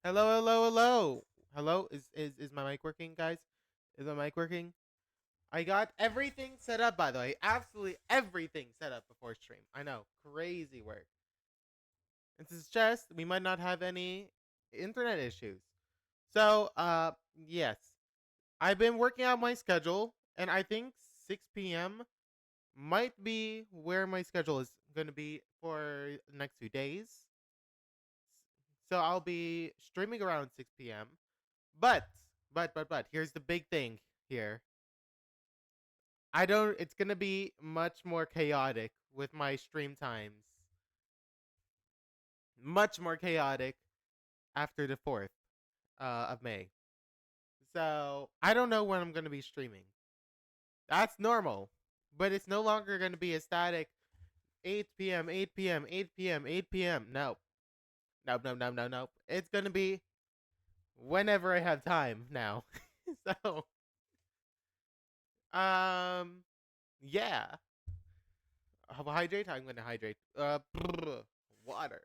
Hello, hello, hello. Hello, is my mic working, guys? Is my mic working? I got everything set up, by the way. Absolutely everything set up before stream. I know, crazy work. This is just we might not have any internet issues. So, yes, I've been working out my schedule, and I think 6 p.m. might be where my schedule is going to be for the next few days. So I'll be streaming around 6 p.m. But here's the big thing here. I don't it's going to be much more chaotic with my stream times. Much more chaotic after the 4th of May. So, I don't know when I'm going to be streaming. That's normal. But it's no longer going to be a static 8 p.m., 8 p.m., 8 p.m., 8 p.m. No. Nope, nope, nope, nope, nope. It's going to be whenever I have time now. So, um yeah. Hydrate? I'm gonna hydrate. Water.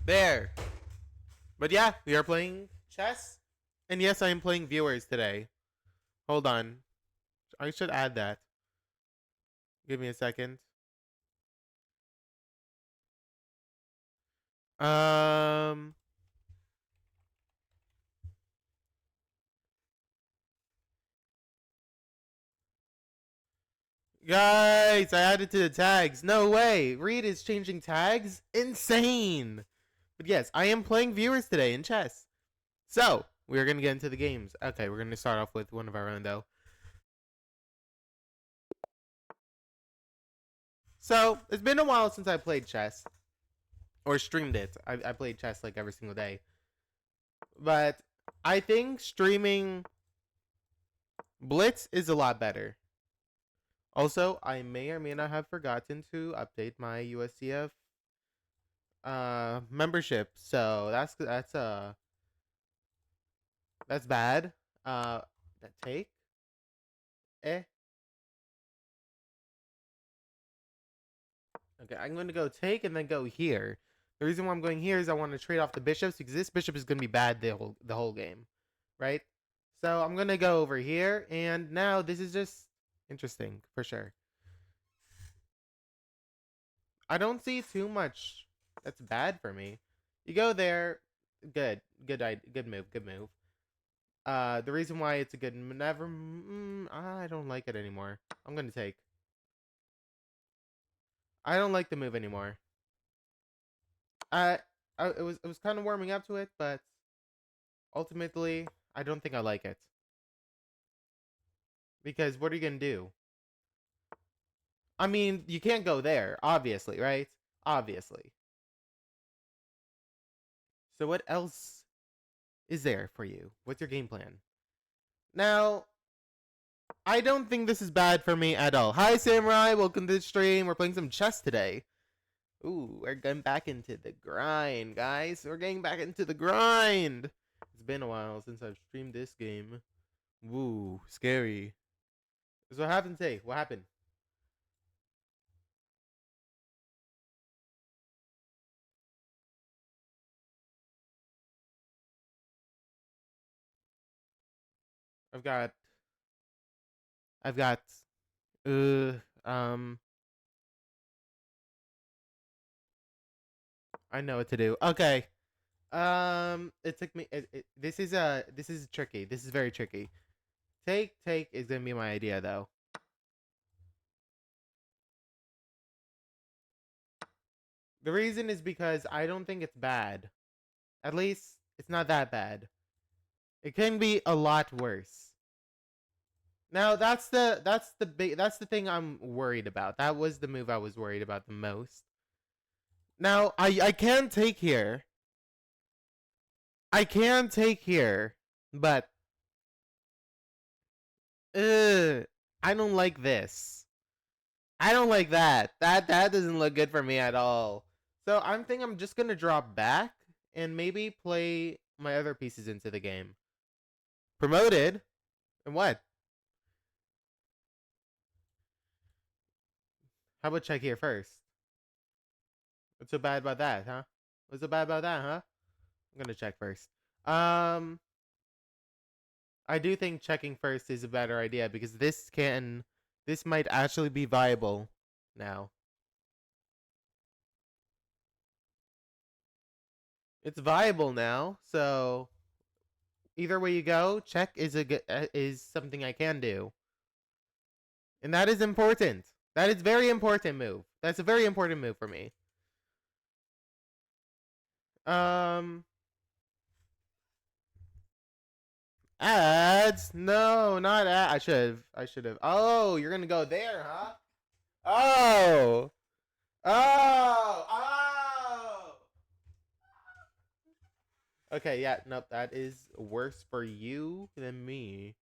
There. But yeah, we are playing chess. And yes, I am playing viewers today. Hold on. I should add that. Give me a second. Um Guys, I added to the tags. No way. Reed is changing tags? Insane. But yes, I am playing viewers today in chess. So, we're going to get into the games. Okay, we're going to start off with one of our own, though. So, it's been a while since I played chess. Or streamed it. I played chess like every single day. But I think streaming Blitz is a lot better. Also, I may or may not have forgotten to update my uscf membership. So that's bad. That take eh. Okay, I'm going to go take and then go here. The reason why I'm going here is I want to trade off the bishops because this bishop is going to be bad the whole game, right? So I'm going to go over here, and now this is just interesting for sure. I don't see too much that's bad for me. You go there, good move, good move. The reason why it's a good I don't like it anymore. I'm gonna take. I don't like the move anymore. I, it was kind of warming up to it, but ultimately I don't think I like it. Because what are you gonna do? I mean, you can't go there, obviously, right? Obviously. So what else is there for you? What's your game plan? Now, I don't think this is bad for me at all. Hi, Samurai. Welcome to the stream. We're playing some chess today. Ooh, we're getting back into the grind, guys. We're getting back into the grind. It's been a while since I've streamed this game. Woo, scary. So what happened today? What happened? I've got, I've got, uh, um, I know what to do. Okay. It took me. This is tricky. This is very tricky. Take is gonna be my idea though. The reason is because I don't think it's bad. At least it's not that bad. It can be a lot worse. Now that's the thing I'm worried about. That was the move I was worried about the most. Now I can take here. I can take here, but I don't like this. I don't like that. That doesn't look good for me at all. So I'm thinking I'm just gonna drop back and maybe play my other pieces into the game. Promoted? And what? How about check here first? What's so bad about that, huh? What's so bad about that, huh? I'm gonna check first. Um, I do think checking first is a better idea because this might actually be viable now. It's viable now, so either way you go, check is something I can do, and that is important. That is very important move. That's a very important move for me. Um, ads? No, not ads. I should have. Oh, you're gonna go there, huh? Oh, oh. Okay, yeah, nope. That is worse for you than me,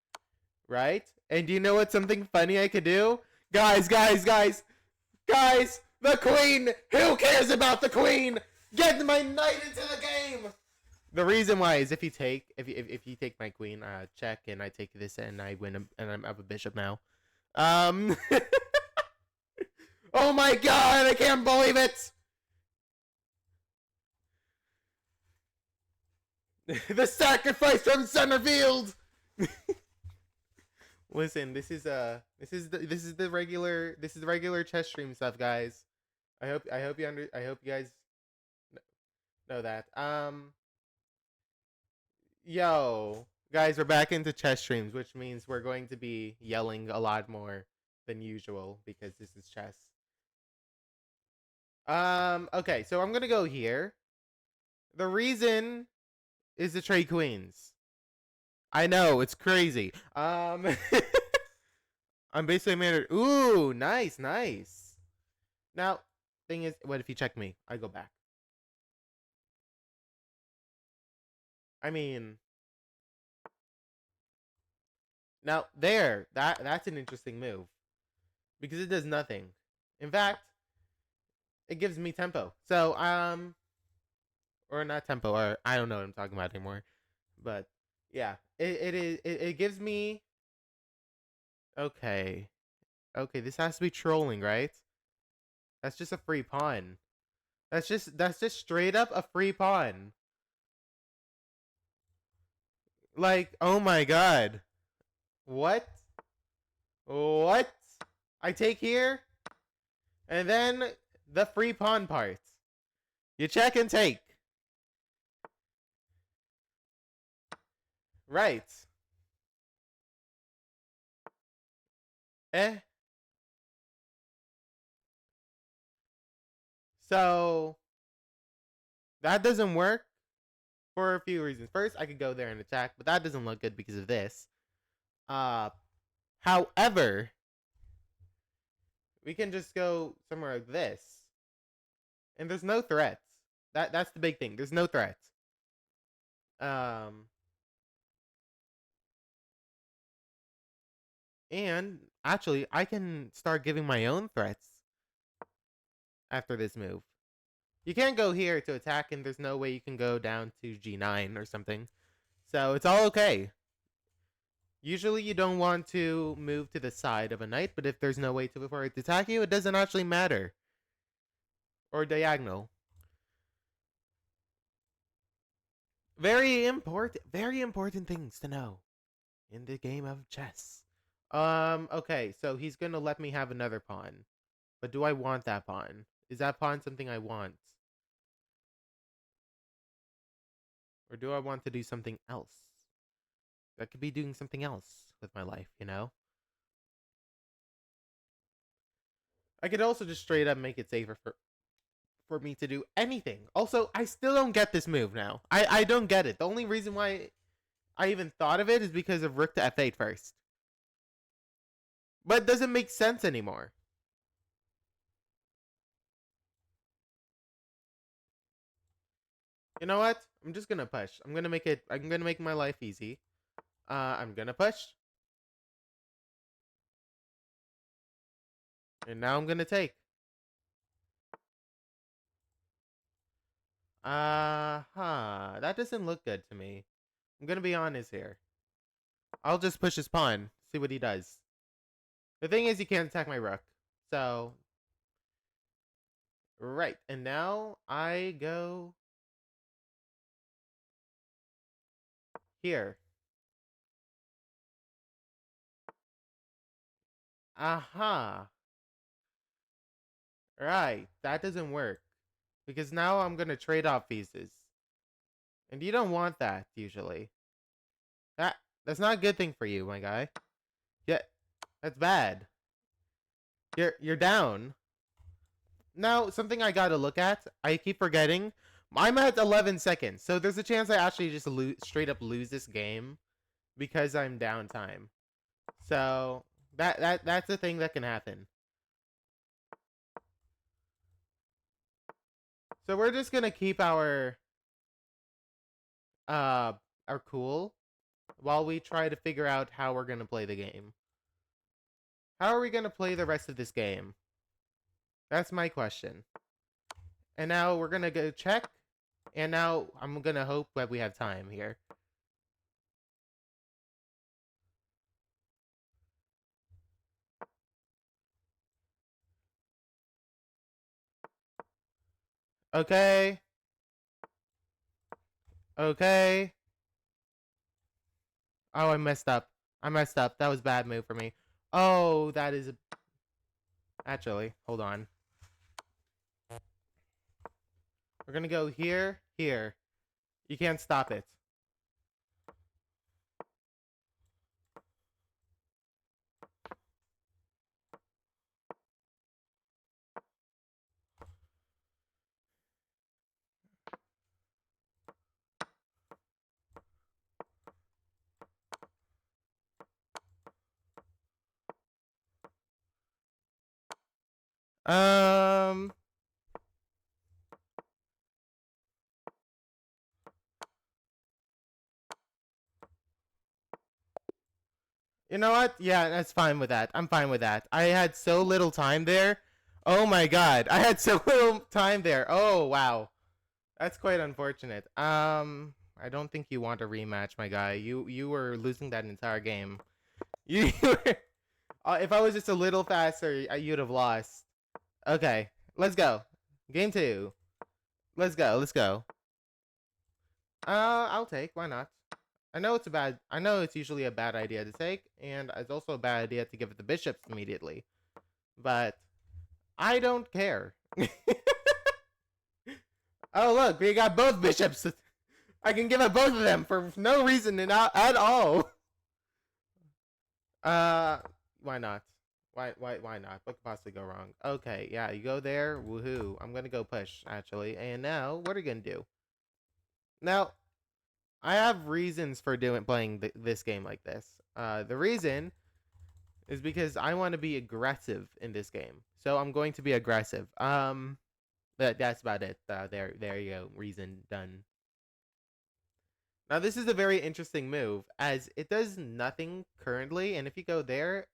right? And do you know what's something funny I could do? Guys! The queen! Who cares about the queen? Get my knight into the game! The reason why is if you take my queen, check, and I take this and I win, and I'm up a bishop now. Um. Oh my god! I can't believe it! The sacrifice from center field. Listen, this is the regular chess stream stuff, guys. I hope you guys know that. Yo, guys, we're back into chess streams, which means we're going to be yelling a lot more than usual because this is chess. Okay, so I'm gonna go here. The reason is the trade queens. I know it's crazy. I'm basically made. Ooh, nice, nice. Now, thing is, what if you check me? I go back. I mean, now there, that's an interesting move because it does nothing. In fact, it gives me tempo. So, or not tempo, or I don't know what I'm talking about anymore. But yeah, it gives me. Okay, okay, this has to be trolling, right? That's just a free pawn. That's just straight up a free pawn. Like, oh my god. What? What? I take here, and then the free pawn part. You check and take. Right. Eh. So that doesn't work for a few reasons. First, I could go there and attack, but that doesn't look good because of this. Uh however, we can just go somewhere like this. And there's no threats. That's the big thing. There's no threats. Um and actually I can start giving my own threats after this move. You can't go here to attack and there's no way you can go down to G9 or something. So it's all okay. Usually you don't want to move to the side of a knight, but if there's no way to for it to attack you, it doesn't actually matter. Or diagonal. Very important things to know in the game of chess. Okay, so he's gonna let me have another pawn. But do I want that pawn? Is that pawn something I want? Or do I want to do something else? I could be doing something else with my life, you know? I could also just straight up make it safer for me to do anything. Also, I still don't get this move now. I don't get it. The only reason why I even thought of it is because of rook to f8 first. But it doesn't make sense anymore. You know what? I'm just gonna push. I'm gonna make my life easy. I'm gonna push. And now I'm gonna take. That doesn't look good to me. I'm gonna be honest here. I'll just push his pawn, see what he does. The thing is, he can't attack my rook. So, Right, and now I go here. Aha. Right, that doesn't work. Because now I'm gonna trade off pieces. And you don't want that, usually. That that's not a good thing for you, my guy. Yeah, that's bad. You're down. Now, something I gotta look at, I keep forgetting. I'm at 11 seconds, so there's a chance I actually just straight up lose this game because I'm downtime. So that's the thing that can happen. So we're just gonna keep uh our cool while we try to figure out how we're gonna play the game. How are we gonna play the rest of this game? That's my question. And now we're gonna go check. And now I'm gonna hope that we have time here. Okay. Okay. Oh, I messed up. I messed up. That was a bad move for me. Oh, that is... Actually, hold on. We're gonna go here, here. You can't stop it. Um... You know what? Yeah, that's fine with that. I'm fine with that. I had so little time there. Oh my god. I had so little time there. Oh, wow. That's quite unfortunate. I don't think you want a rematch, my guy. You were losing that entire game. You were, if I was just a little faster, you'd have lost. Okay, let's go. Game 2. Let's go. Let's go. I'll take. Why not? I know it's usually a bad idea to take, and it's also a bad idea to give it the bishops immediately. But I don't care. Oh look, we got both bishops. I can give it both of them for no reason at all. Uh, why not? Why not? What could possibly go wrong? Okay, yeah, you go there. Woohoo! I'm gonna go push actually. And now, what are you gonna do? Now, I have reasons for playing this game like this. The reason is because I want to be aggressive in this game, so I'm going to be aggressive. That's about it. There you go. Reason done. Now this is a very interesting move as it does nothing currently, and if you go there,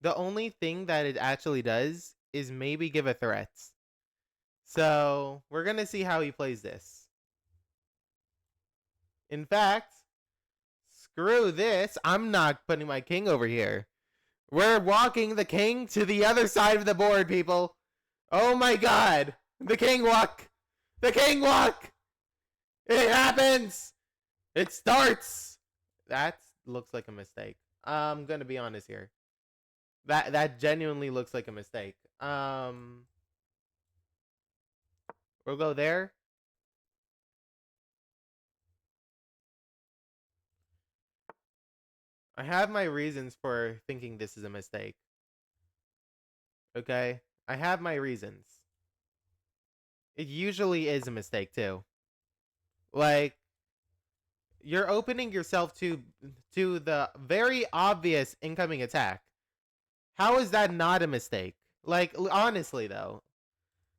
the only thing that it actually does is maybe give a threat. So we're gonna see how he plays this. In fact, screw this. I'm not putting my king over here. We're walking the king to the other side of the board, people. Oh my god. The king walk. The king walk. It happens. It starts. That looks like a mistake. I'm gonna be honest here. That genuinely looks like a mistake. We'll go there. I have my reasons for thinking this is a mistake. Okay? I have my reasons. It usually is a mistake too. Like you're opening yourself to the very obvious incoming attack. How is that not a mistake? Like honestly though,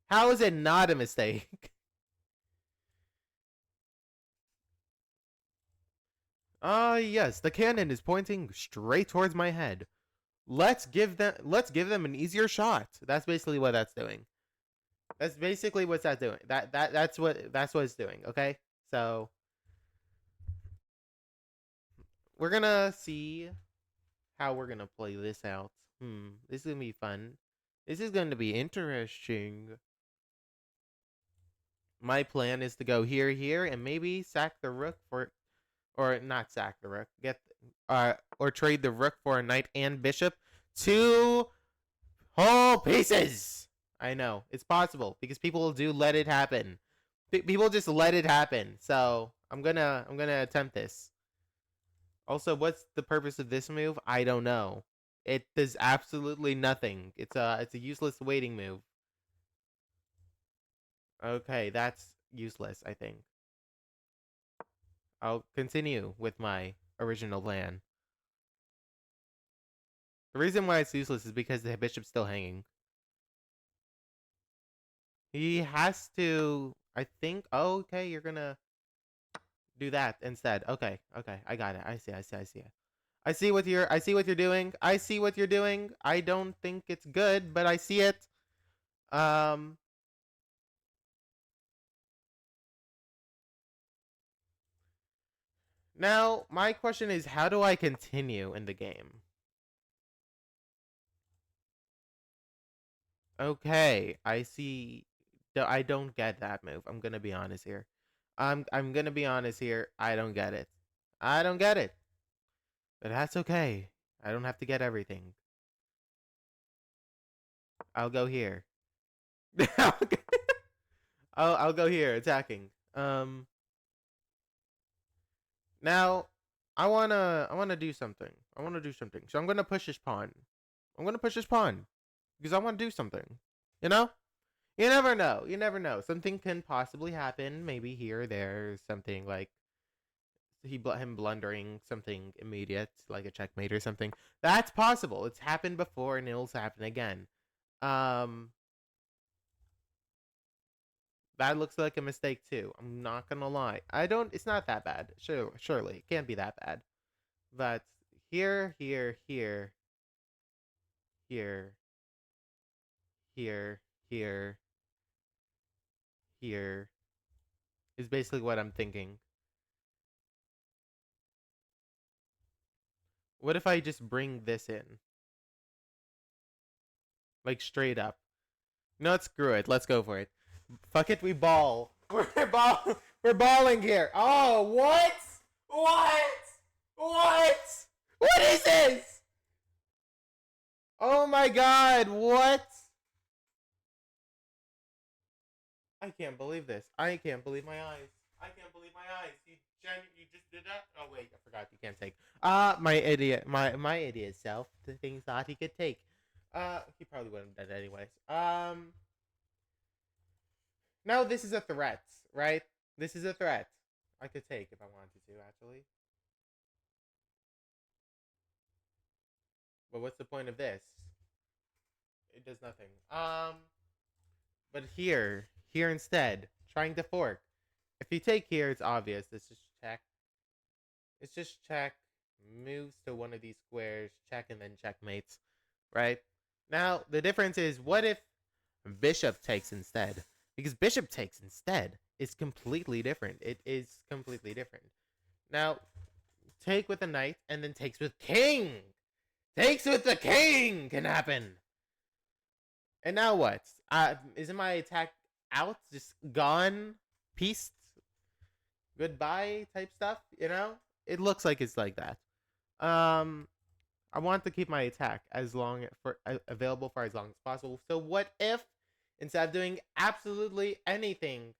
how is it not a mistake? Ah, yes, the cannon is pointing straight towards my head. Let's give them an easier shot. That's basically what that's doing. That's basically what that's doing. That's what it's doing, okay? So, we're going to see how we're going to play this out. This is going to be fun. This is going to be interesting. My plan is to go here, and maybe sack the rook for, or not sack the rook, or trade the rook for a knight and bishop. 2 whole pieces. I know it's possible because people do let it happen. People just let it happen. So I'm gonna attempt this. Also, what's the purpose of this move? I don't know. It does absolutely nothing. It's a useless waiting move. Okay, that's useless, I think. I'll continue with my original plan. The reason why it's useless is because the bishop's still hanging. He has to, I think. Oh, okay, you're gonna do that instead. Okay, I got it. I see it. I see what you're doing. I see what you're doing. I don't think it's good, but I see it. Um Now, my question is, how do I continue in the game? Okay, I see. I don't get that move. I'm gonna be honest here. I'm gonna be honest here. I don't get it. I don't get it. But that's okay. I don't have to get everything. I'll go here. I'll go here attacking. Now I wanna do something. So I'm gonna push this pawn. I'm gonna push this pawn because I want to do something. You know? You never know. You never know. Something can possibly happen. Maybe here or there, something like him blundering something immediate, like a checkmate or something. That's possible. It's happened before, and it'll happen again. Um, that looks like a mistake too. I'm not gonna lie. I don't. It's not that bad. Surely it can't be that bad. But here, here, here, here, here, here, here is basically what I'm thinking. What if I just bring this in? Like straight up. No, screw it. Let's go for it. Fuck it, we ball. We're balling here. Oh, what? What? What? What is this? Oh my god, what? I can't believe this. I can't believe my eyes. I can't believe my eyes. You just did that? Oh wait, I forgot you can't take. My idiot self. The things thought he could take. He probably wouldn't have done it anyways. Now this is a threat, right? This is a threat. I could take if I wanted to, actually. But what's the point of this? It does nothing. But here instead, trying to fork. If you take here, it's obvious. It's just check. It's just check. Moves to one of these squares, check, and then checkmates. Right? Now, the difference is, what if bishop takes instead? Because bishop takes instead is completely different. It is completely different. Now, take with a knight, and then takes with king. Takes with the king can happen. And now what? Isn't my attack out? Just gone? Peace? Goodbye type stuff? You know? It looks like it's like that. I want to keep my attack available for as long as possible. So what if, instead of doing absolutely anything,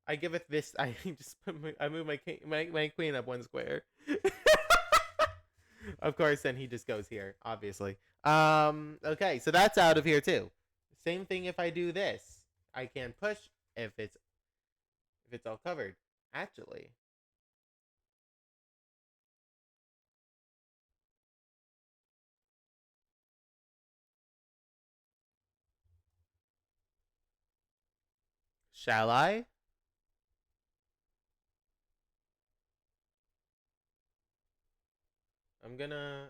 I give it this? I just I move my queen up one square. Of course, then he just goes here, obviously. Okay, so that's out of here too. Same thing if I do this. I can push if it's all covered. Actually. Shall I? I'm gonna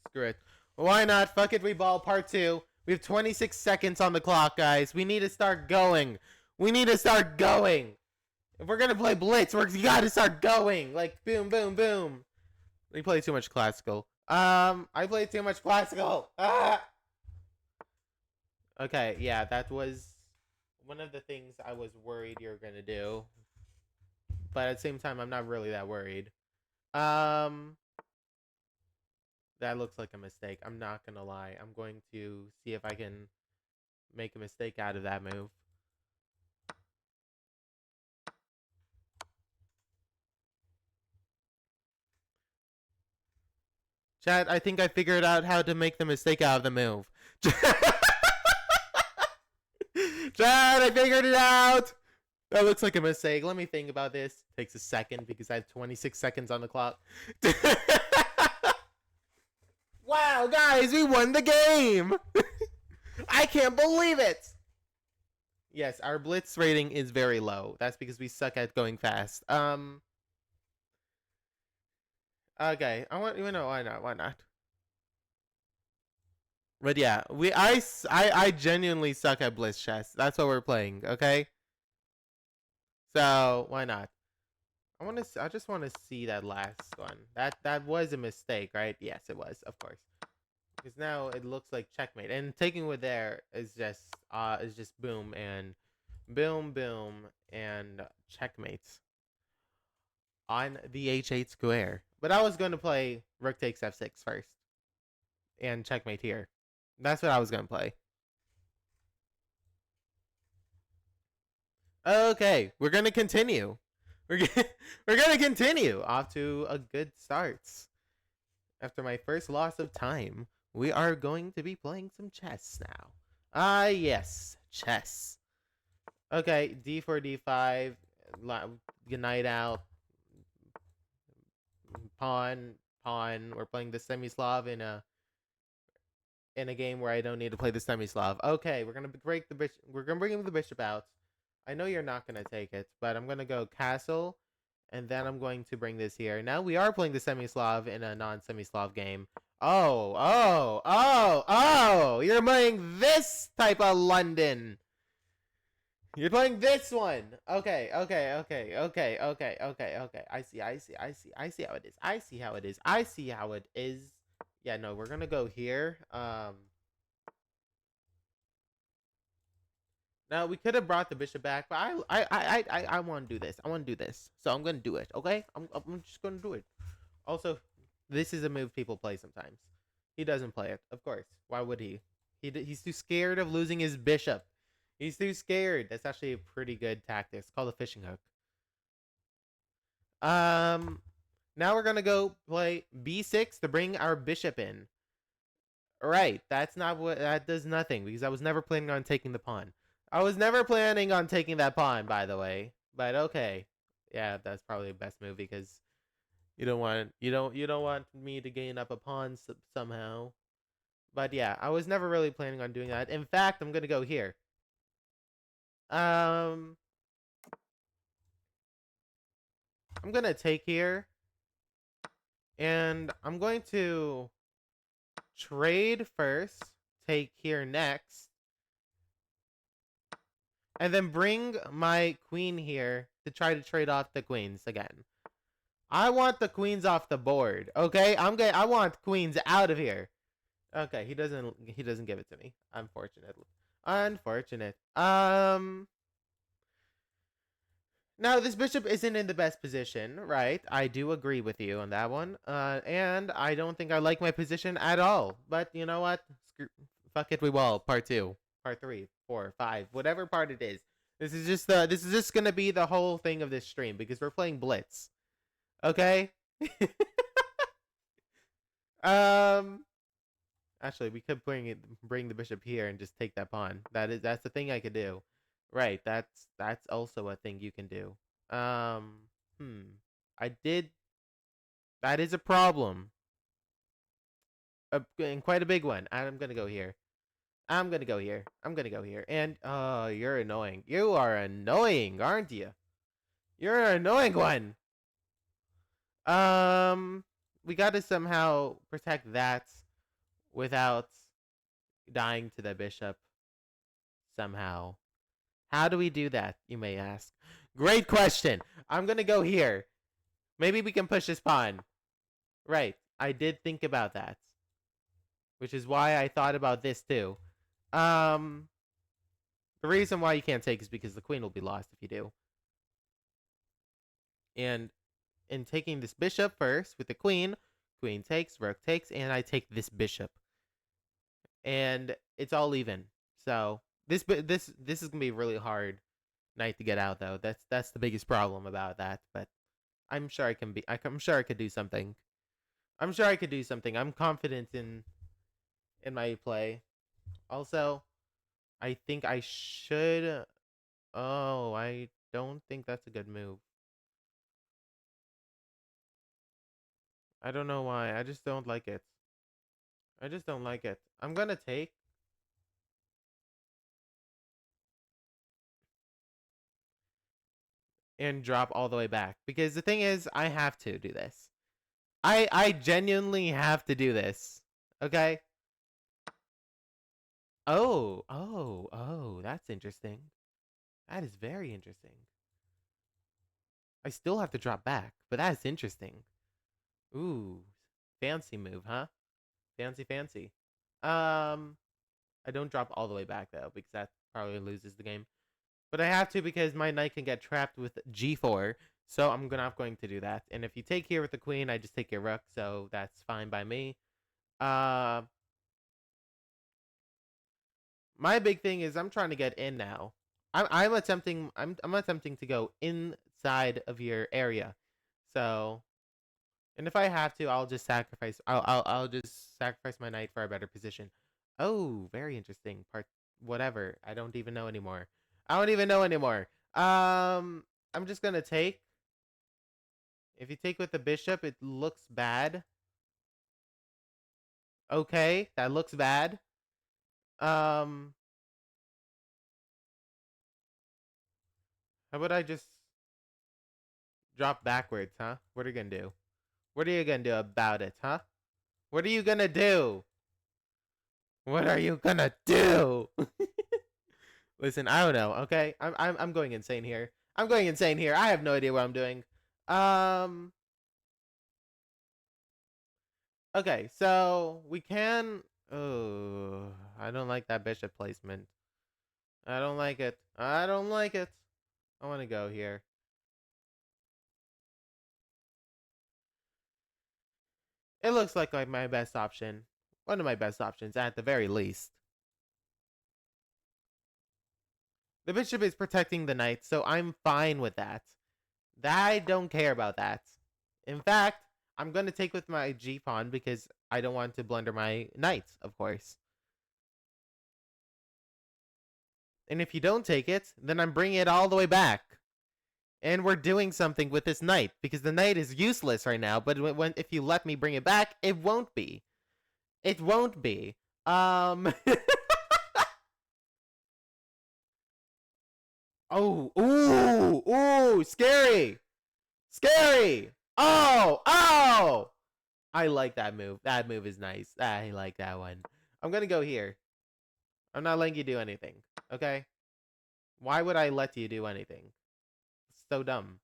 screw it. Why not? Fuck it, we ball part 2. We have 26 seconds on the clock, guys. We need to start going. We need to start going. If we're gonna play Blitz, we gotta start going. Like boom, boom, boom. We play too much classical. I played too much classical. Ah! Okay, yeah, that was one of the things I was worried you're gonna do, but at the same time, I'm not really that worried. Um, that looks like a mistake. I'm not gonna lie. I'm going to see if I can make a mistake out of that move. Chat, I think I figured out how to make the mistake out of the move. Chad, I figured it out. That looks like a mistake. Let me think about this. Takes a second because I have 26 seconds on the clock. Wow, guys, we won the game. I can't believe it. Yes, our blitz rating is very low. That's because we suck at going fast. Okay, why not? But yeah, I genuinely suck at blitz chess. That's what we're playing, okay? So why not? I just want to see that last one. That was a mistake, right? Yes, it was, of course. Because now it looks like checkmate, and taking with there is just boom and checkmates on the h8 square. But I was going to play rook takes f6 first and checkmate here. That's what I was going to play. Okay, we're going to continue. We're going to continue off to a good start. After my first loss of time, we are going to be playing some chess now. Yes, chess. Okay, d4, d5, knight out, pawn. We're playing the semi-Slav in a game where I don't need to play the semi-Slav. Okay, we're gonna break the bishop. We're gonna bring the bishop out. I know you're not gonna take it, but I'm gonna go castle, and then I'm going to bring this here. Now we are playing the semi-Slav in a non-semi-Slav game. Oh! You're playing this type of London. You're playing this one. Okay. I see how it is. Yeah, no, we're gonna go here. Now we could have brought the bishop back, but I want to do this. So I'm gonna do it. Okay, I'm just gonna do it. Also, this is a move people play sometimes. He doesn't play it, of course. Why would he? He's too scared of losing his bishop. He's too scared. That's actually a pretty good tactic. It's called a fishing hook. Now we're gonna go play b6 to bring our bishop in. Right. That does nothing because I was never planning on taking the pawn. I was never planning on taking that pawn, by the way. But okay. Yeah, that's probably the best move because you don't want me to gain up a pawn somehow. But yeah, I was never really planning on doing that. In fact, I'm gonna go here. I'm gonna take here, and I'm going to trade first, take here next, and then bring my queen here to try to trade off the queens again. I want the queens off the board, okay? I want queens out of here. Okay, he doesn't give it to me. Unfortunate. Now, this bishop isn't in the best position, right? I do agree with you on that one. And I don't think I like my position at all. But you know what? Fuck it, we will. Part 2, part 3, 4, 5, whatever part it is. This is just gonna be the whole thing of this stream because we're playing Blitz. Okay? Actually, we could bring the bishop here and just take that pawn. That's the thing I could do. Right, that's also a thing you can do. I did. That is a problem. And quite a big one. I'm gonna go here. I'm gonna go here. And you're annoying. You are annoying, aren't you? You're an annoying one. We gotta somehow protect that without dying to the bishop. Somehow. How do we do that, you may ask? Great question. I'm going to go here. Maybe we can push this pawn. Right. I did think about that. Which is why I thought about this too. The reason why you can't take is because the queen will be lost if you do. And in taking this bishop first with the queen, queen takes, rook takes, and I take this bishop. And it's all even. So this is gonna be a really hard knight to get out, though. That's the biggest problem about that. But I'm sure I'm sure I could do something. I'm sure I could do something. I'm confident in my play. Also, I think I should. Oh, I don't think that's a good move. I don't know why. I just don't like it. I just don't like it. I'm gonna take. And drop all the way back. Because the thing is, I have to do this. I genuinely have to do this. Okay? Oh, that's interesting. That is very interesting. I still have to drop back, but that is interesting. Ooh, fancy move, huh? Fancy. I don't drop all the way back though, because that probably loses the game. But I have to because my knight can get trapped with g4, so I'm not going to do that. And if you take here with the queen, I just take your rook, so that's fine by me. My big thing is I'm trying to get in now. I'm attempting to go inside of your area. So, and if I have to, I'll just sacrifice. I'll just sacrifice my knight for a better position. Oh, very interesting part. Whatever. I don't even know anymore. I'm just gonna take. If you take with the bishop, it looks bad. Okay, that looks bad. How about I just drop backwards, huh? What are you gonna do? What are you gonna do about it, huh? What are you gonna do? What are you gonna do? Listen, I don't know. Okay, I'm going insane here. I have no idea what I'm doing. Um. Okay, so we can. Oh, I don't like that bishop placement. I don't like it. I want to go here. It looks like my best option. One of my best options, at the very least. The bishop is protecting the knight, so I'm fine with that. I don't care about that. In fact, I'm going to take with my g-pawn because I don't want to blunder my knight, of course. And if you don't take it, then I'm bringing it all the way back. And we're doing something with this knight, because the knight is useless right now, but if you let me bring it back, it won't be. It won't be. Oh, ooh, scary. Scary. Oh. I like that move. That move is nice. I like that one. I'm going to go here. I'm not letting you do anything. Okay? Why would I let you do anything? It's so dumb.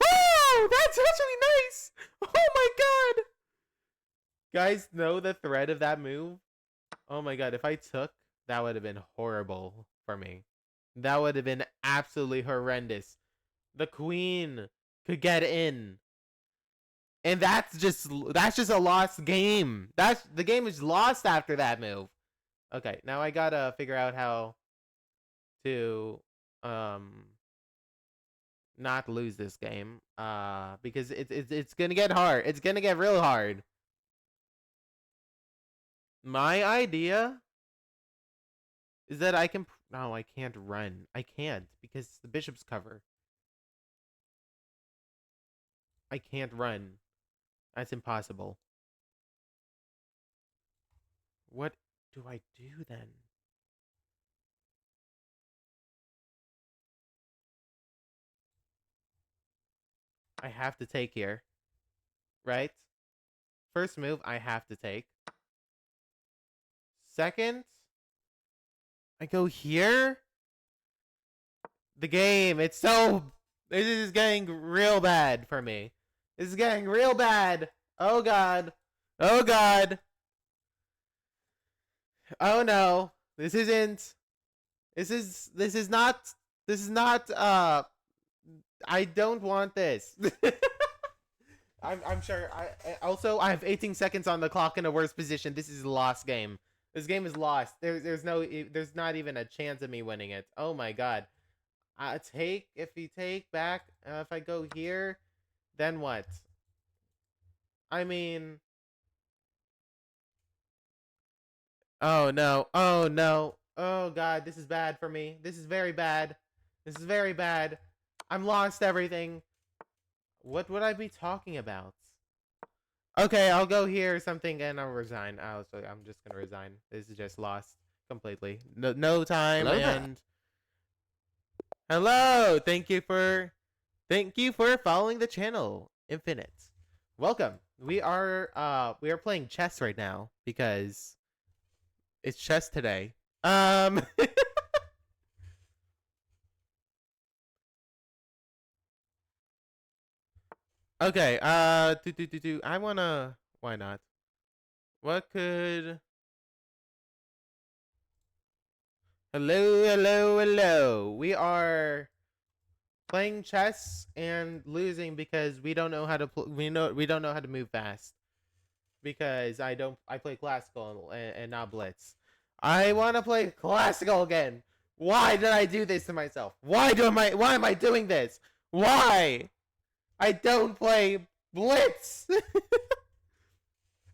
Oh, that's actually nice. Oh my god. Guys, know the thread of that move? Oh my god, if I took, that would have been horrible for me. That would have been absolutely horrendous. The queen could get in. And that's just a lost game. The game is lost after that move. Okay, now I gotta figure out how to not lose this game. Because it's gonna get hard. It's gonna get real hard. My idea is that I can. No, I can't run. I can't because the bishop's cover. I can't run. That's impossible. What do I do then? I have to take here. Right? First move, I have to take. Second, I go here. The game, this is getting real bad for me. This is getting real bad. Oh god. Oh god. Oh no. This isn't This is not I don't want this. I'm sure. I have 18 seconds on the clock in a worse position. This is a lost game. This game is lost. There's not even a chance of me winning it. Oh my god. If you take back if I go here, then what? I mean, oh no. Oh no. Oh god, this is bad for me. This is very bad. This is very bad. I'm lost everything. What would I be talking about? Okay, I'll go here or something and I'll resign. I'm just gonna resign. This is just lost completely. No time. Hello there. And hello. Thank you for following the channel, Infinite. Welcome. We are playing chess right now because it's chess today. Okay. I wanna. Why not? What could? Hello, hello, hello. We are playing chess and losing because we don't know how to we don't know how to move fast because I play classical and not blitz. I want to play classical again. Why did I do this to myself? Why am I doing this? Why? I don't play blitz.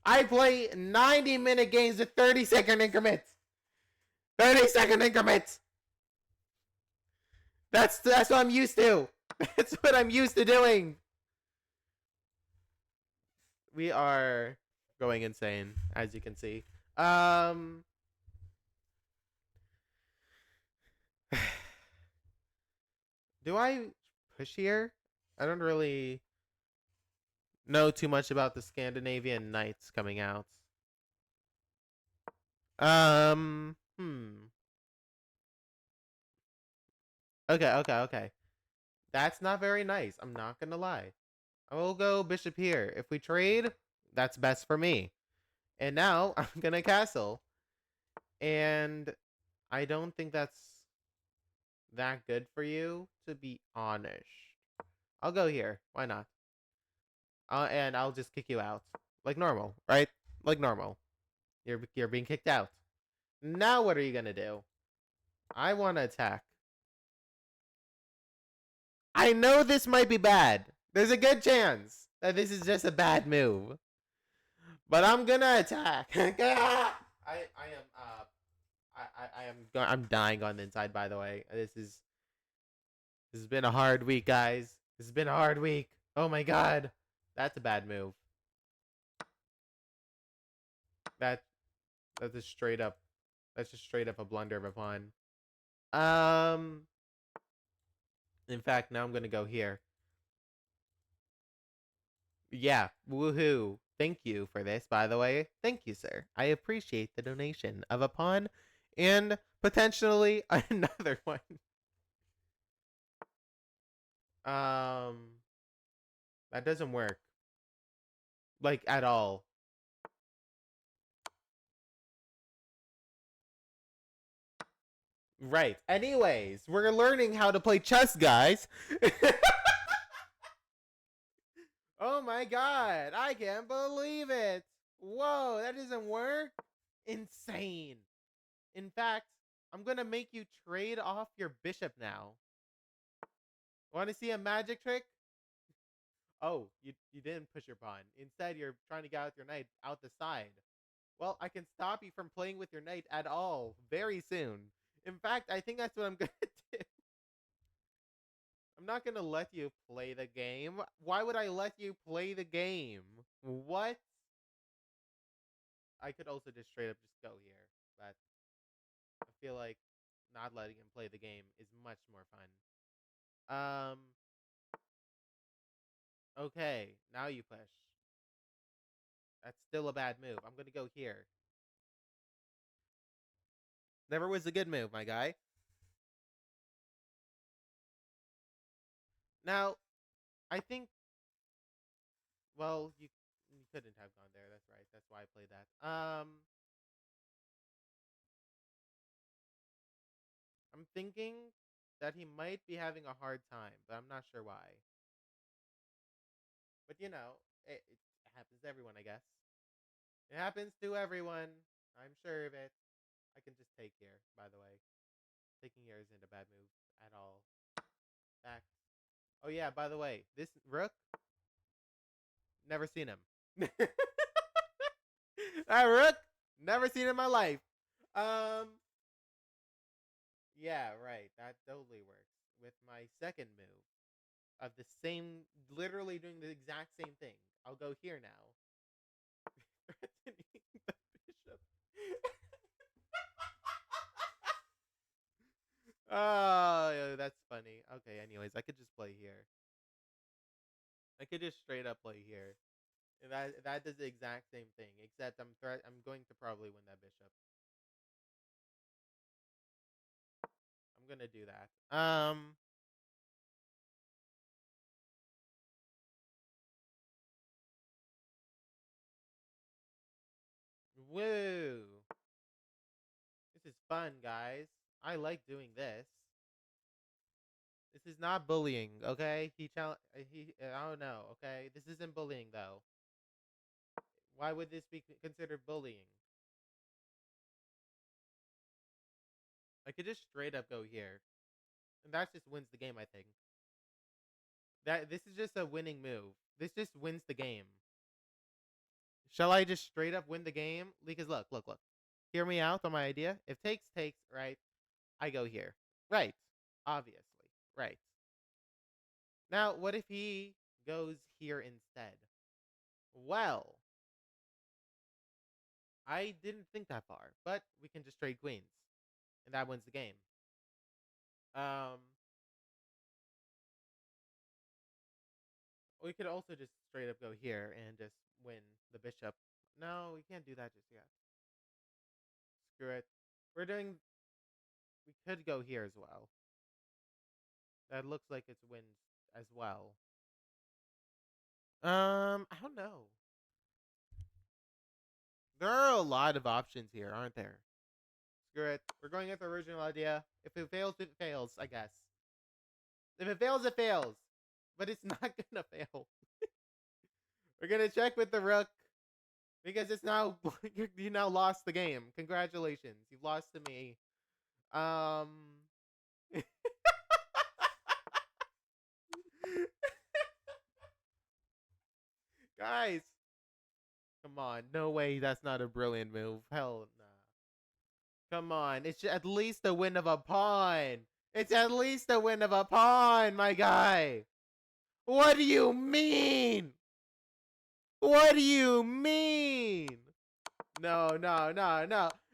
I play 90-minute games with 30-second increments. 30-second increments. That's what I'm used to. That's what I'm used to doing. We are going insane, as you can see. Do I push here? I don't really know too much about the Scandinavian Knights coming out. Hmm. Okay. That's not very nice. I'm not gonna lie. I will go bishop here. If we trade, that's best for me. And now I'm gonna castle. And I don't think that's that good for you, to be honest. I'll go here. Why not? And I'll just kick you out. Like normal, right? Like normal. You're being kicked out. Now what are you gonna do? I wanna attack. I know this might be bad. There's a good chance that this is just a bad move. But I'm gonna attack. I'm dying on the inside, by the way. This has been a hard week, guys. This has been a hard week. Oh my god. That's a bad move. That that's just straight up a blunder of a pawn. Um in fact, now I'm gonna go here. Yeah, woohoo. Thank you for this, by the way. Thank you, sir. I appreciate the donation of a pawn and potentially another one. Um that doesn't work. Like at all. Right. Anyways, we're learning how to play chess, guys. Oh my god, I can't believe it. Whoa, that doesn't work. Insane. In fact, I'm gonna make you trade off your bishop now. Want to see a magic trick? Oh, you didn't push your pawn. Instead, you're trying to get out your knight out the side. Well, I can stop you from playing with your knight at all very soon. In fact, I think that's what I'm gonna do. I'm not gonna let you play the game. Why would I let you play the game? What? I could also just straight up just go here, but I feel like not letting him play the game is much more fun. Okay, now you push. That's still a bad move. I'm gonna go here. Never was a good move, my guy. Now, I think. Well, you couldn't have gone there. That's right. That's why I played that. I'm thinking that he might be having a hard time, but I'm not sure why. But you know, it happens to everyone, I guess. It happens to everyone. I'm sure of it. I can just take here, by the way. Taking here isn't a bad move at all. Fact. Oh yeah, by the way, this rook, never seen him. That rook, never seen in my life. Um, yeah, right. That totally works with my second move of the same, literally doing the exact same thing. I'll go here now. Threatening the bishop. Oh, yeah, that's funny. Okay, anyways, I could just play here. I could just straight up play here. And that does the exact same thing, except I'm going to probably win that bishop. I'm gonna do that. Woo! This is fun, guys. I like doing this. This is not bullying, okay? I don't know, okay? This isn't bullying though. Why would this be considered bullying? I could just straight up go here, and that just wins the game. I think that this is just a winning move. This just wins the game. Shall I just straight up win the game? Because look. Hear me out on my idea. If takes, right? I go here. Right. Obviously. Right. Now, what if he goes here instead? Well, I didn't think that far, but we can just trade queens, and that wins the game. Um, we could also just straight up go here and just win the bishop. No, we can't do that just yet. Screw it. We're doing. We could go here as well. That looks like it's wins as well. I don't know. There are a lot of options here, aren't there? Screw it. We're going with the original idea. If it fails, it fails, I guess. If it fails, it fails. But it's not gonna fail. We're gonna check with the rook because it's now you now lost the game. Congratulations, you've lost to me. Um, guys, come on. No way, that's not a brilliant move. Hell nah. Come on, it's at least a win of a pawn. It's at least a win of a pawn, my guy. What do you mean? What do you mean? No.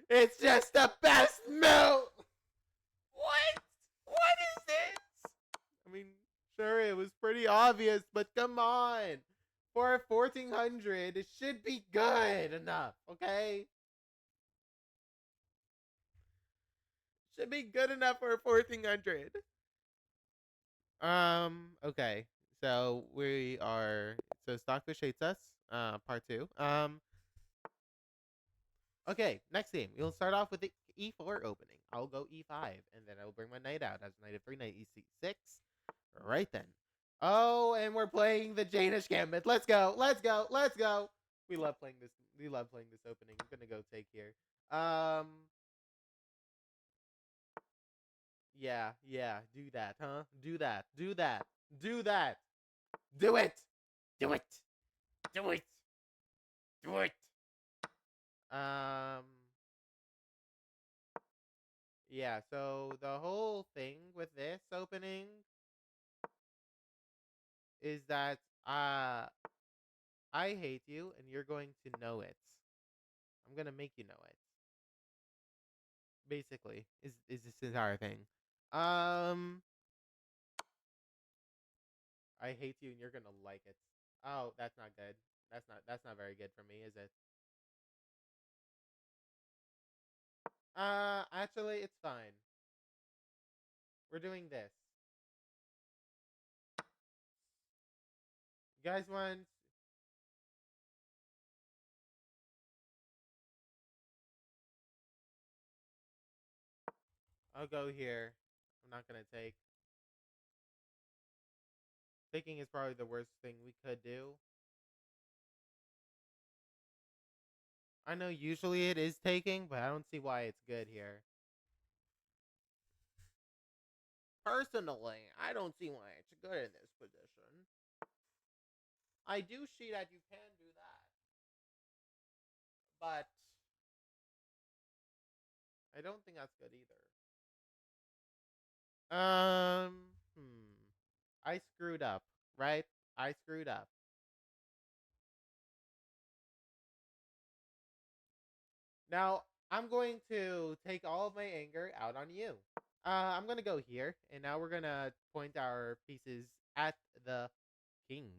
It's just the best move. What? What is this? I mean, sure, it was pretty obvious, but come on. For 1400, it should be good enough, okay? Should be good enough for 1400. Okay. So we are Stockfish hates us. Part 2. Okay, next game. We'll start off with the E4 opening. I'll go E5, and then I will bring my knight out as knight of 3, knight E6. Right then. Oh, and we're playing the Danish Gambit. Let's go. We love playing this. We love playing this opening. I'm gonna go take here. Um, yeah. Do that, huh? Do that. Do it. Do it. Do it. Do it. Do it. Um, yeah. So the whole thing with this opening is that I hate you and you're going to know it. I'm gonna make you know it. Basically, is this entire thing. Um I hate you and you're gonna like it. Oh, that's not good. That's not very good for me, is it? Actually it's fine. We're doing this. You guys want I'll go here. I'm not gonna take. Taking is probably the worst thing we could do. I know usually it is taking, but I don't see why it's good here. Personally, I don't see why it's good in this position. I do see that you can do that, but I don't think that's good either. Hmm. I screwed up, right? I screwed up. Now, I'm going to take all of my anger out on you. I'm gonna go here, and now we're gonna point our pieces at the king.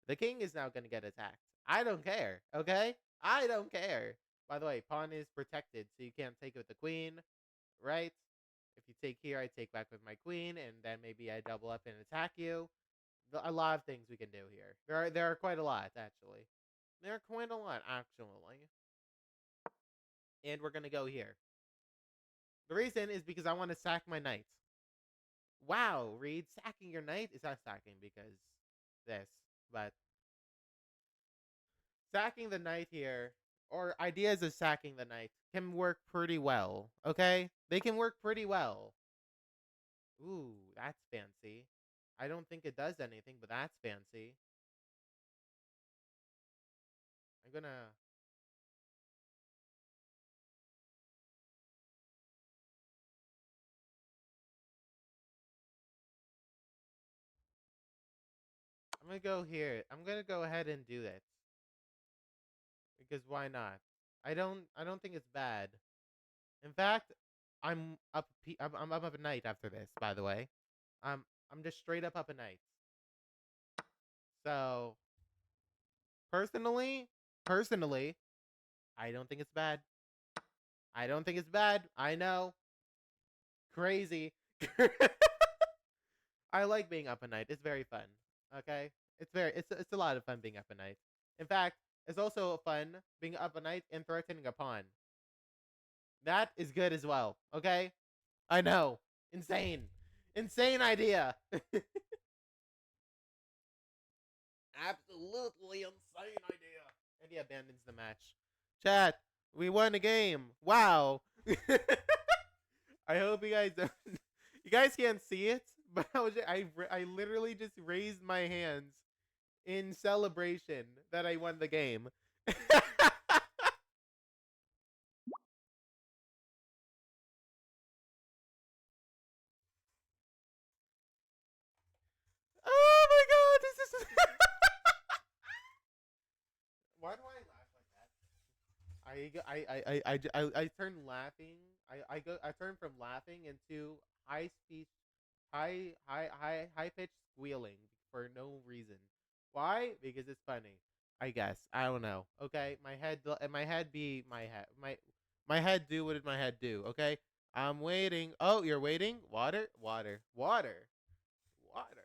The king is now gonna get attacked. I don't care, okay? I don't care. By the way, pawn is protected, so you can't take it with the queen, right? If you take here, I take back with my queen, and then maybe I double up and attack you. A lot of things we can do here. There are quite a lot, actually. There are quite a lot, actually. And we're gonna go here. The reason is because I want to sack my knight. Wow, Reed, sacking your knight is not sacking because this, but sacking the knight here, or ideas of sacking the knight, can work pretty well. Okay, they can work pretty well. Ooh, that's fancy. I don't think it does anything, but that's fancy. I'm gonna. I'm gonna go here. I'm gonna go ahead and do this because why not? I don't think it's bad. In fact, I'm up. I'm up at night after this. By the way, I'm I'm just straight up a night. So personally, personally, I don't think it's bad. I don't think it's bad. I know, crazy. I like being up at night. It's very fun. Okay, it's a lot of fun being up at night. In fact, it's also fun being up at night and threatening a pawn. That is good as well. Okay, I know, insane, insane idea. Absolutely insane idea. And he abandons the match. Chat, we won a game. Wow. I hope you guys don't. You guys can't see it, but I literally just raised my hands in celebration that I won the game. Oh my god, this is. Why do I laugh like that? I turn laughing. I turn from laughing into high speech, high pitched squealing for no reason. Why? Because it's funny. I guess I don't know. Okay, my head be my head. My head do what did my head do? Okay, I'm waiting. Oh, you're waiting. Water, water, water, water.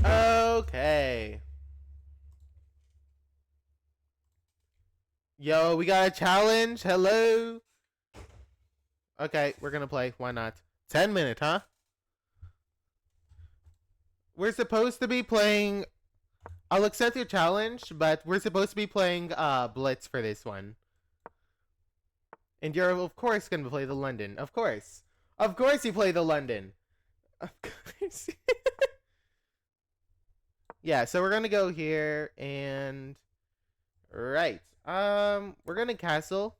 Okay. Yo, we got a challenge. Hello. Okay, we're gonna play. Why not? 10 minutes, huh? We're supposed to be playing. I'll accept your challenge, but we're supposed to be playing Blitz for this one. And you're of course gonna play the London. Of course you play the London. Of course. Yeah, so we're gonna go here and right. We're gonna castle.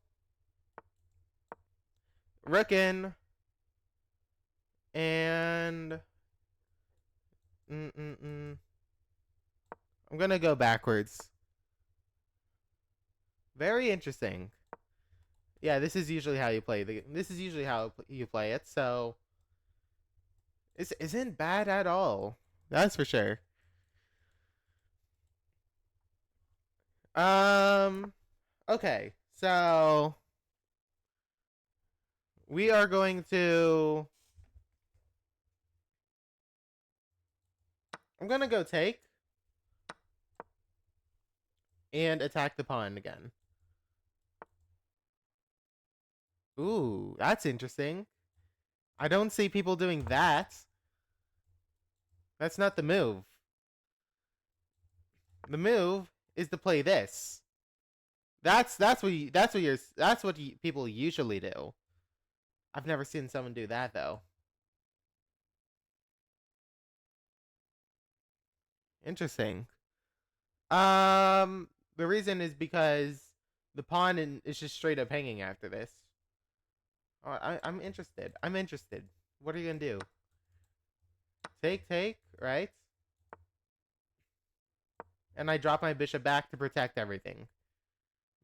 Rookin. And I'm gonna go backwards. Very interesting. Yeah, this is usually how you play this is usually how you play it, so this isn't bad at all. That's for sure. Um okay. So we are going to I'm going to go take and attack the pawn again. Ooh, that's interesting. I don't see people doing that. That's not the move. The move is to play this. That's what people usually do. I've never seen someone do that though. Interesting. The reason is because the is just straight up hanging after this. Oh, I'm interested. I'm interested. What are you gonna do? Take, right? And I drop my bishop back to protect everything.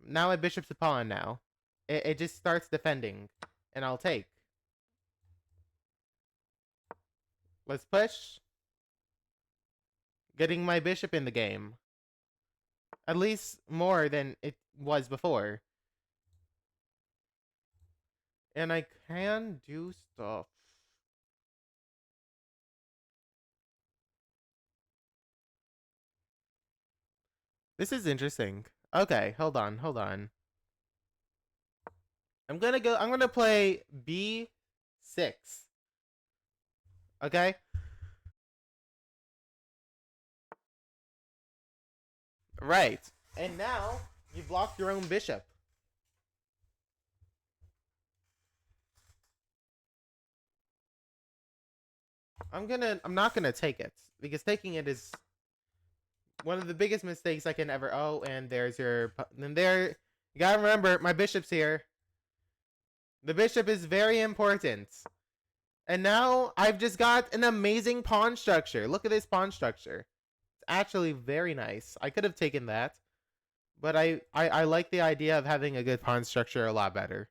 Now my bishop's a pawn now. It just starts defending. And I'll take. Let's push. Getting my bishop in the game. At least more than it was before. And I can do stuff. This is interesting. Okay, hold on. I'm gonna play B6. Okay? Right. And now you blocked your own bishop. I'm not gonna take it. Because taking it is one of the biggest mistakes I can ever. Oh, and there's your. And there. You gotta remember, my bishop's here. The bishop is very important. And now I've just got an amazing pawn structure. Look at this pawn structure. It's actually very nice. I could have taken that. But I like the idea of having a good pawn structure a lot better.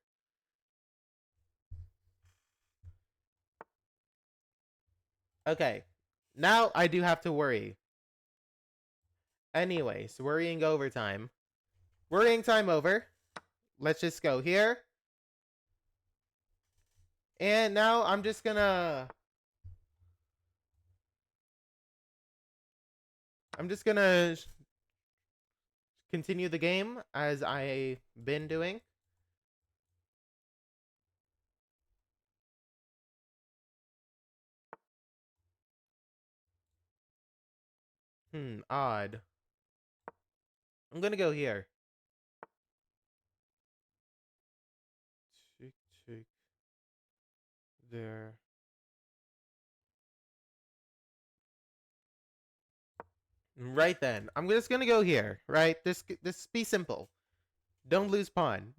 Okay. Now I do have to worry. Anyways, worrying overtime. Worrying time over. Let's just go here. And now I'm just gonna continue the game as I've been doing. Odd. I'm gonna go here. Tick, there. Right then. I'm just gonna go here, right? This be simple. Don't lose pawn.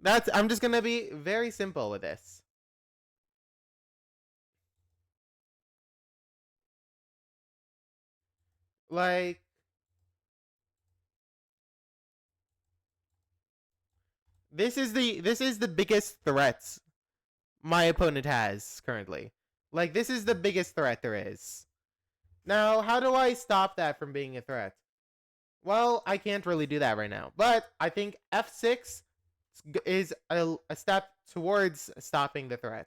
I'm just gonna be very simple with this. Like, this is the biggest threat my opponent has currently. Like, this is the biggest threat there is. Now, how do I stop that from being a threat? Well, I can't really do that right now. But I think F6 is a step towards stopping the threat.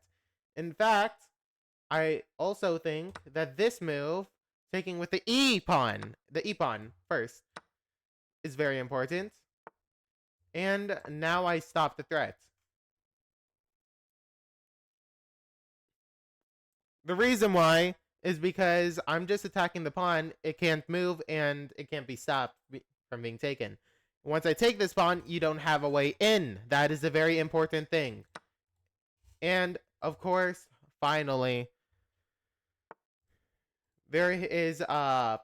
In fact, I also think that this move, taking with the E pawn first, is very important. And now I stop the threat. The reason why is because I'm just attacking the pawn. It can't move and it can't be stopped from being taken. Once I take this pawn, you don't have a way in. That is a very important thing. And, of course, finally, there's a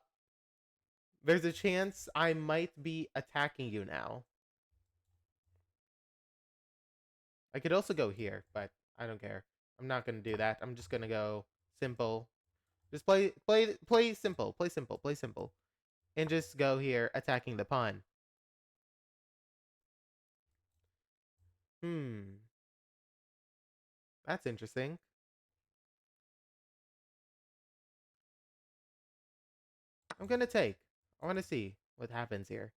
chance I might be attacking you now. I could also go here, but I don't care. I'm not gonna do that. I'm just gonna go simple. Just play simple. And just go here attacking the pawn. That's interesting. I'm gonna take. I wanna see what happens here.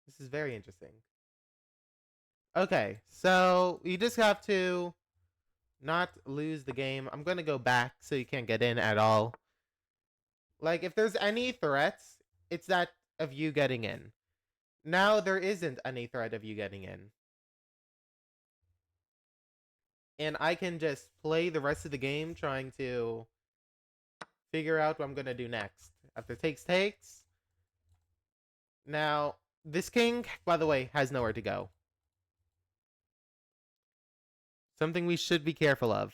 This is very interesting. Okay, so you just have to not lose the game. I'm gonna go back so you can't get in at all. Like, if there's any threats, it's that of you getting in. Now there isn't any threat of you getting in. and I can just play the rest of the game trying to figure out what I'm gonna do next. After takes. Now, this king, by the way, has nowhere to go. Something we should be careful of.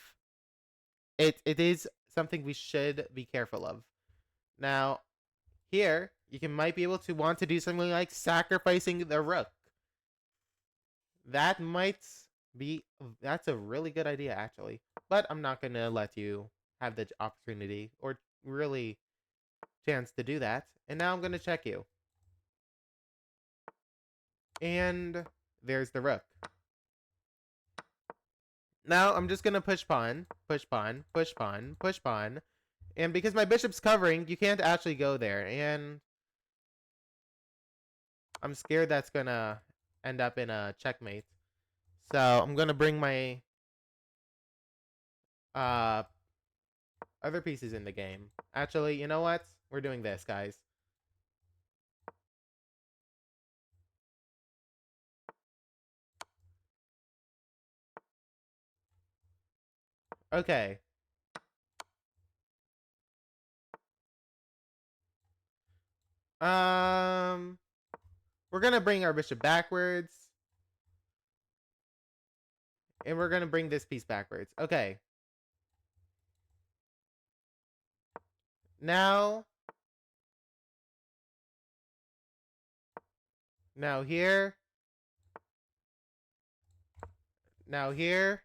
It is something we should be careful of. Now, here, might be able to want to do something like sacrificing the rook. That might be that's a really good idea actually. But I'm not gonna let you have the opportunity or really chance to do that. And now I'm gonna check you. And there's the rook. Now I'm just gonna push pawn, push pawn, push pawn, push pawn. And because my bishop's covering, you can't actually go there. And I'm scared that's gonna end up in a checkmate. So I'm gonna bring my uh other pieces in the game. Actually, you know what? We're doing this, guys. Okay. Um, we're gonna bring our bishop backwards, and we're gonna bring this piece backwards. Okay. Now, now here, now here.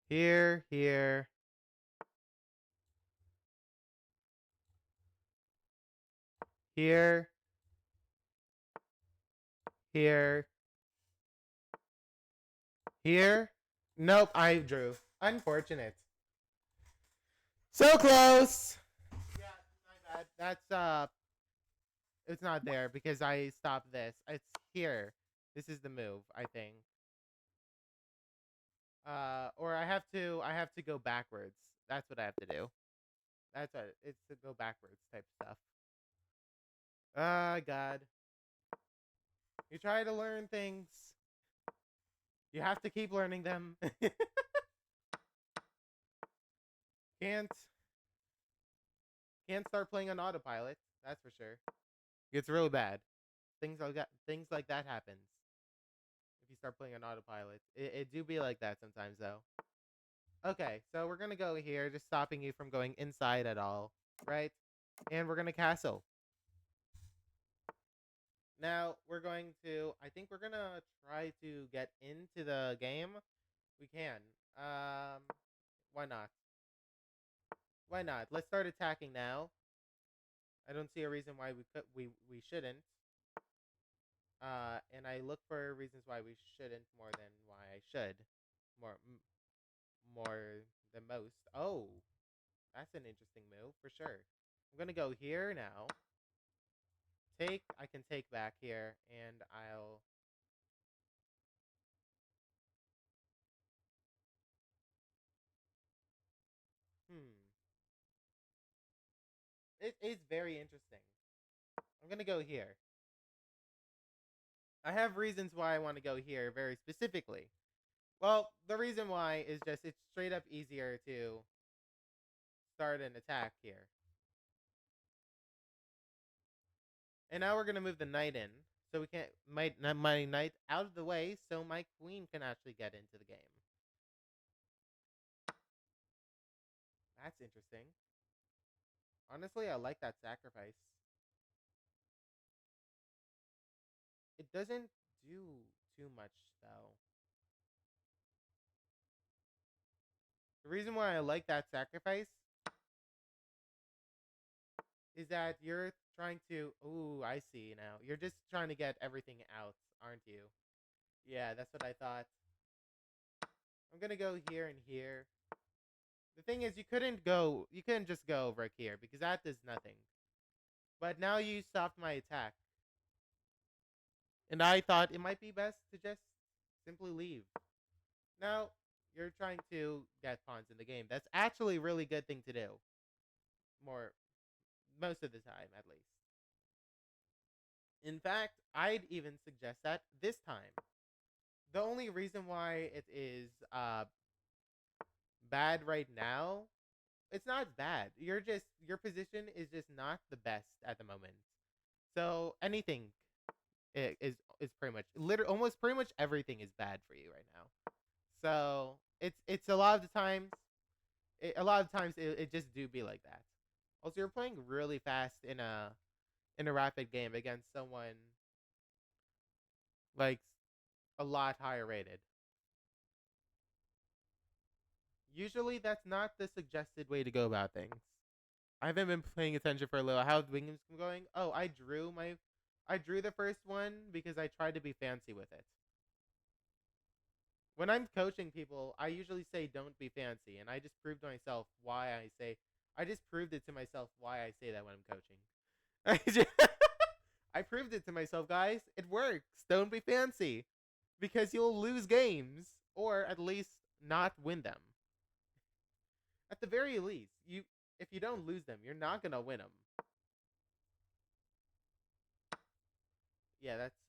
Here, here, here, here, here. Nope, I drew. Unfortunate. So close. Yeah, my bad. It's not there because I stopped this. It's here. This is the move, I think. Or I have to go backwards. That's what I have to do. That's what it's to go backwards type stuff. Ah, God. You try to learn things. You have to keep learning them. can't can't start playing on autopilot. That's for sure. It's really bad. Things like that happens if you start playing on autopilot. It do be like that sometimes though. Okay, so we're gonna go here, just stopping you from going inside at all, right? And we're gonna castle. Now we're going to. I think we're gonna try to get into the game. We can. Why not? Why not? Let's start attacking now. I don't see a reason why we shouldn't. And I look for reasons why we shouldn't more than why I should. More, more than most. Oh, that's an interesting move for sure. I'm gonna go here now. Take. I can take back here, and I'll. Hmm. It is very interesting. I'm gonna go here. I have reasons why I want to go here very specifically. Well, the reason why is just it's straight up easier to start an attack here. And now we're gonna move the knight in, so we can't my knight out of the way, so my queen can actually get into the game. That's interesting. Honestly, I like that sacrifice. It doesn't do too much though. The reason why I like that sacrifice is that you're trying to. Ooh, I see now. You're just trying to get everything out, aren't you? Yeah, that's what I thought. I'm gonna go here and here. The thing is, you couldn't just go right here because that does nothing. But now you stopped my attack. And I thought it might be best to just simply leave. Now, you're trying to get pawns in the game. That's actually a really good thing to do. More most of the time, at least. In fact, I'd even suggest that this time. The only reason why it is bad right now, it's not bad. Your position is just not the best at the moment. So anything is pretty much literally almost pretty much everything is bad for you right now. So it's a lot of the times it just do be like that. Also, you're playing really fast in a rapid game against someone like a lot higher rated. Usually, that's not the suggested way to go about things. I haven't been paying attention for a little. How's Wingham's going? Oh, I drew the first one because I tried to be fancy with it. When I'm coaching people, I usually say don't be fancy, and I just proved to myself why I just proved it to myself why I say that when I'm coaching. I proved it to myself, guys. It works. Don't be fancy, because you'll lose games, or at least not win them. At the very least, if you don't lose them, you're not gonna win them. Yeah, that's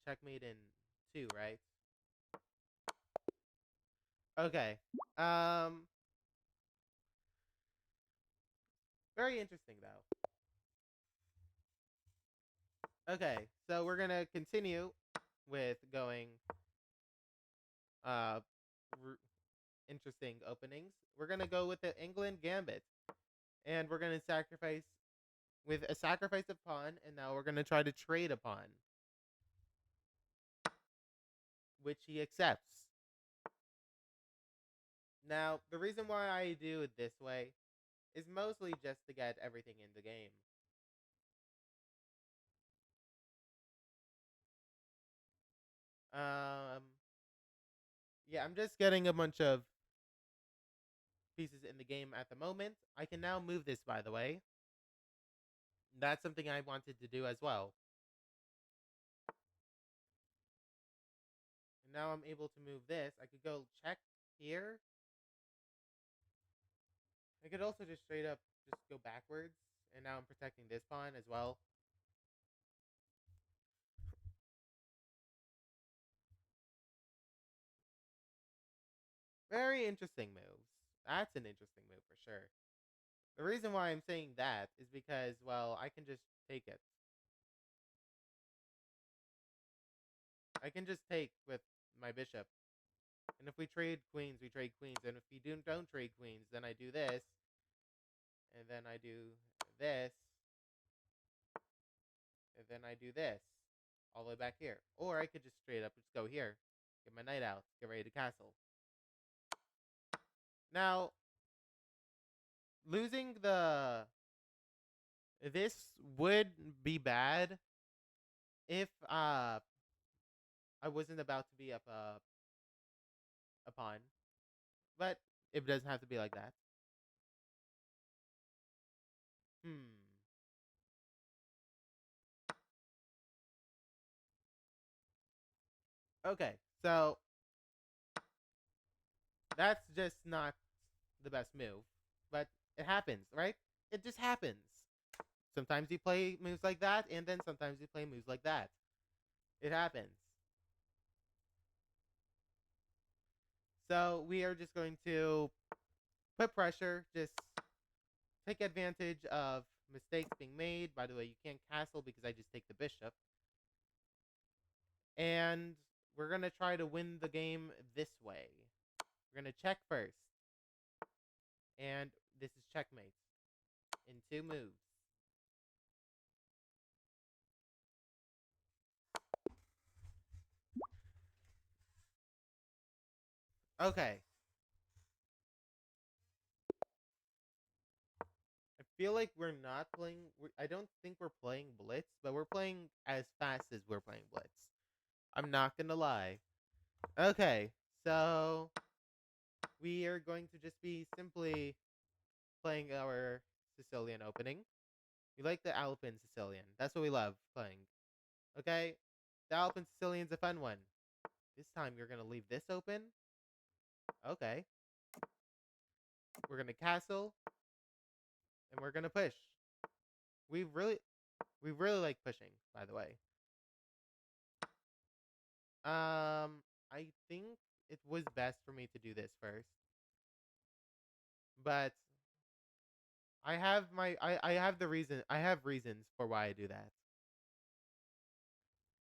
checkmate in 2, right? Okay. Um Very interesting though. Okay, so we're gonna continue with going uh r- interesting openings. We're gonna go with the England Gambit, and we're gonna sacrifice with a sacrifice of pawn, and now we're gonna try to trade a pawn, which he accepts. Now, the reason why I do it this way is mostly just to get everything in the game. Um, yeah, I'm just getting a bunch of pieces in the game at the moment. I can now move this, by the way. That's something I wanted to do as well. And now I'm able to move this. I could go check here. I could also just straight up just go backwards. And now I'm protecting this pawn as well. Very interesting moves. That's an interesting move for sure. The reason why I'm saying that is because, well, I can just take it. I can just take with my bishop. And if we trade queens, we trade queens. And if we don't trade queens, then I do this. And then I do this. And then I do this. All the way back here. Or I could just straight up just go here. Get my knight out. Get ready to castle. Now, losing the... This would be bad if I wasn't about to be up a pawn. But it doesn't have to be like that. Hmm. Okay, so that's just not the best move. But it happens, right? It just happens. Sometimes you play moves like that, and then sometimes you play moves like that. It happens. So we are just going to put pressure, just take advantage of mistakes being made. By the way, you can't castle because I just take the bishop. And we're going to try to win the game this way. We're going to check first. And this is checkmate in 2 moves. Okay. I feel like we're not playing. I don't think we're playing Blitz, but we're playing as fast as we're playing Blitz. I'm not gonna lie. Okay, so we are going to just be simply playing our Sicilian opening. We like the Alpine Sicilian. That's what we love playing. Okay, the Alpine Sicilian's a fun one. This time you're gonna leave this open. Okay. We're gonna castle and we're gonna push. We really we really like pushing, by the way. I think it was best for me to do this first. But I have the reason I have reasons for why I do that.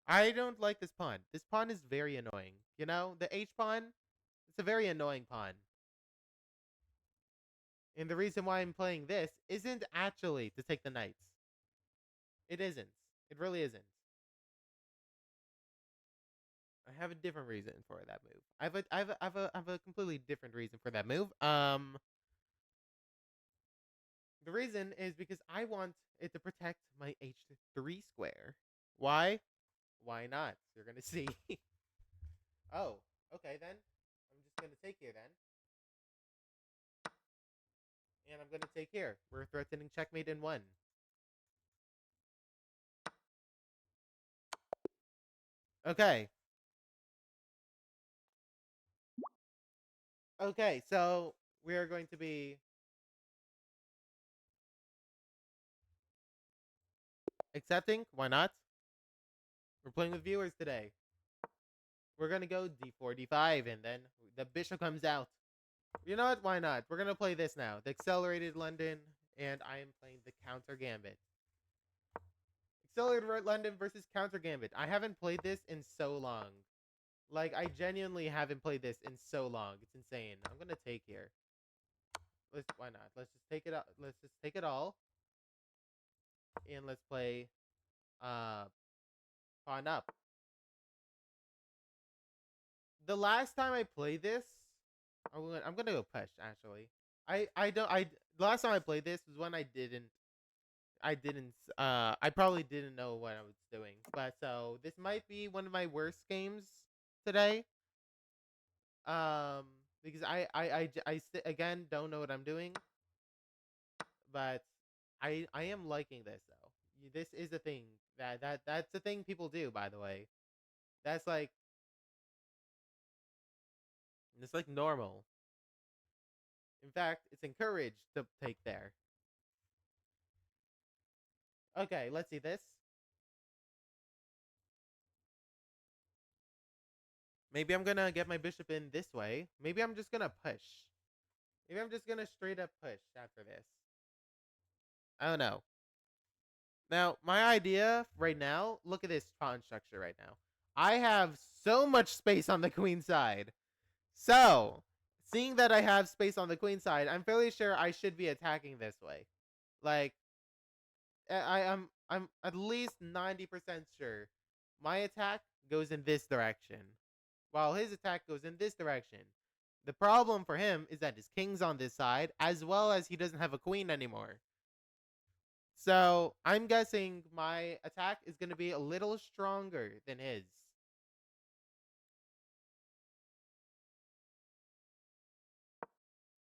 I don't like this pawn. This pawn is very annoying. You know, the H pawn, it's a very annoying pawn. And the reason why I'm playing this isn't actually to take the knights. It isn't. It really isn't. I have a different reason for that move. I have a completely different reason for that move. The reason is because I want it to protect my H3 square. Why? Why not? You're gonna see. Oh, okay then. I'm just gonna take here then, and I'm gonna take here. We're threatening checkmate in one. Okay. Okay, so we are going to be accepting. Why not? We're playing with viewers today. We're gonna go d4, d5, and then the bishop comes out. You know what? Why not? We're gonna play this now. The accelerated London, and I am playing the counter gambit. Accelerated London versus counter gambit. I haven't played this in so long. Like I genuinely haven't played this in so long. It's insane. I'm gonna take here. Why not? Let's just take it out. Let's just take it all, and let's play uh pawn up. The last time I played this, I'm gonna go push actually. I don't I the last time I played this was when I probably didn't know what I was doing. But so this might be one of my worst games today. Um because again don't know what I'm doing, but I am liking this though. This is a thing that's the thing people do, by the way. That's like it's like normal. In fact, it's encouraged to take there. Okay, let's see this. Maybe I'm gonna get my bishop in this way. Maybe I'm just gonna push. Maybe I'm just gonna straight up push after this. I don't know. Now, my idea right now, look at this pawn structure right now. I have so much space on the queen side. So, seeing that I have space on the queen side, I'm fairly sure I should be attacking this way. Like, I'm at least 90% sure my attack goes in this direction, while his attack goes in this direction. The problem for him is that his king's on this side, as well as he doesn't have a queen anymore. So I'm guessing my attack is going to be a little stronger than his.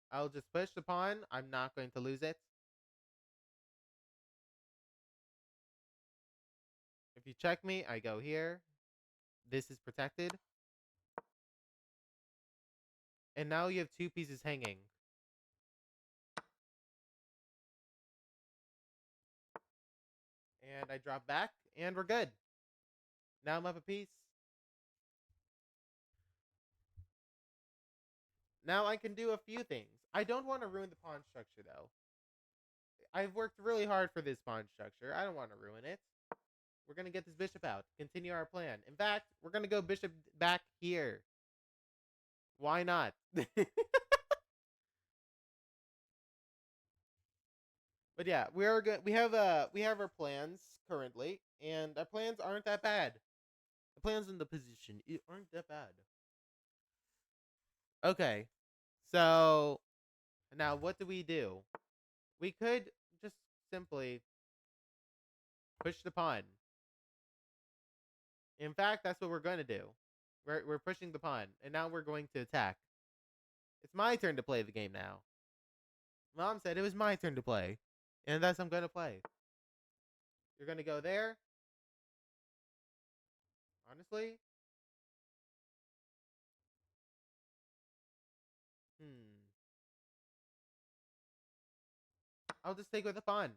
I'll just push the pawn. I'm not going to lose it. If you check me, I go here. This is protected. And now you have two pieces hanging. And I drop back, and we're good. Now I'm up a piece. Now I can do a few things. I don't want to ruin the pawn structure, though. I've worked really hard for this pawn structure. I don't want to ruin it. We're going to get this bishop out. Continue our plan. In fact, we're going to go bishop back here. Why not? But yeah, we are good. We have our plans currently, and our plans aren't that bad. The plans in the position aren't that bad. Okay, so now what do we do? We could just simply push the pawn. In fact, that's what we're going to do. We're pushing the pawn, and now we're going to attack. It's my turn to play the game now. Mom said it was my turn to play, and thus I'm going to play. You're going to go there. Honestly, I'll just take with the pawn.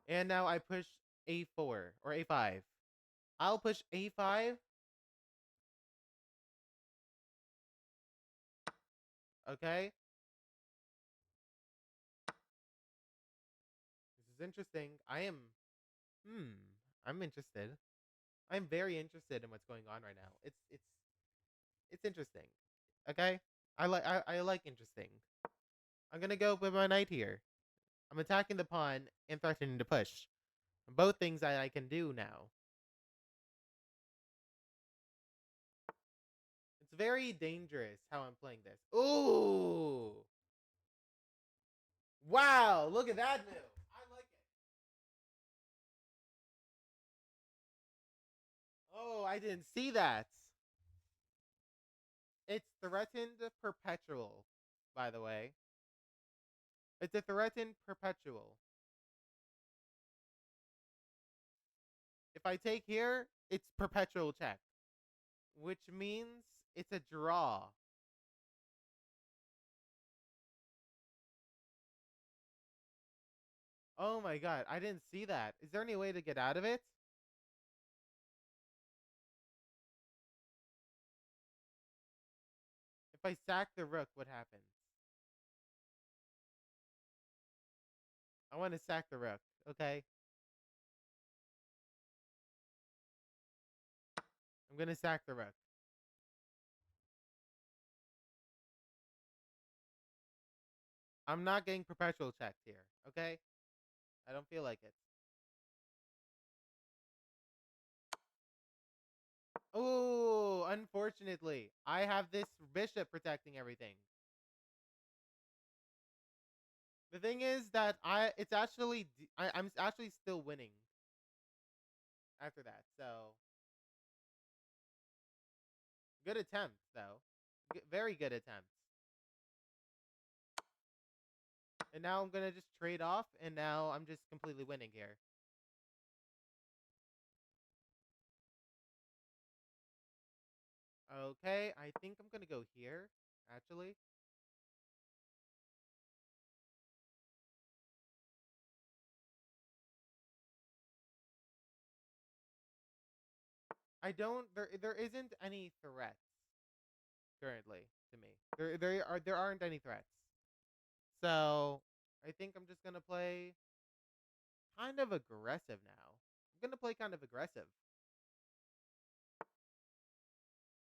And now I push a4 or a5. I'll push a5. Okay. This is interesting. Hmm. I'm interested. I'm very interested in what's going on right now. It's interesting. Okay. I like interesting. I'm gonna go with my knight here. I'm attacking the pawn and threatening to push. Both things that I can do now. It's very dangerous how I'm playing this. Ooh! Wow! Look at that move. I like it. Oh, I didn't see that. It's threatened perpetual, by the way. It's a threatened perpetual. If I take here, it's perpetual check, which means it's a draw. Oh my god, I didn't see that. Is there any way to get out of it? If I sack the rook, what happens? I want to sack the rook, okay? I'm gonna sack the rook. I'm not getting perpetual checked here, okay? I don't feel like it. Oh, unfortunately, I have this bishop protecting everything. The thing is that I'm actually still winning after that. So good attempt though, very good attempt. And now I'm gonna just trade off, and now I'm just completely winning here. Okay, I think I'm gonna go here. Actually, I don't. There isn't any threats currently to me. There aren't any threats. So I think I'm just gonna play kind of aggressive now. I'm gonna play kind of aggressive.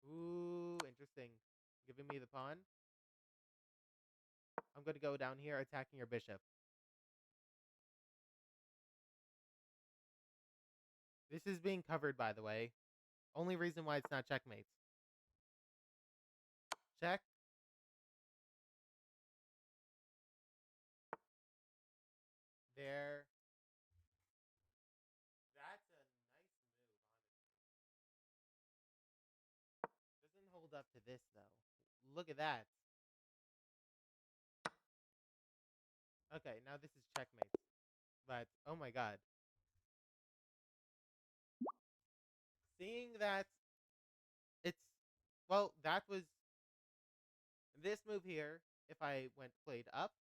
Ooh, interesting. Giving me the pawn. I'm gonna go down here attacking your bishop. This is being covered, by the way. Only reason why it's not checkmate. Check. There. That's a nice move, honestly. Doesn't hold up to this, though. Look at that. Okay, now this is checkmate. But, oh my god. Seeing that it's... Well, that was... This move here, if I went played up,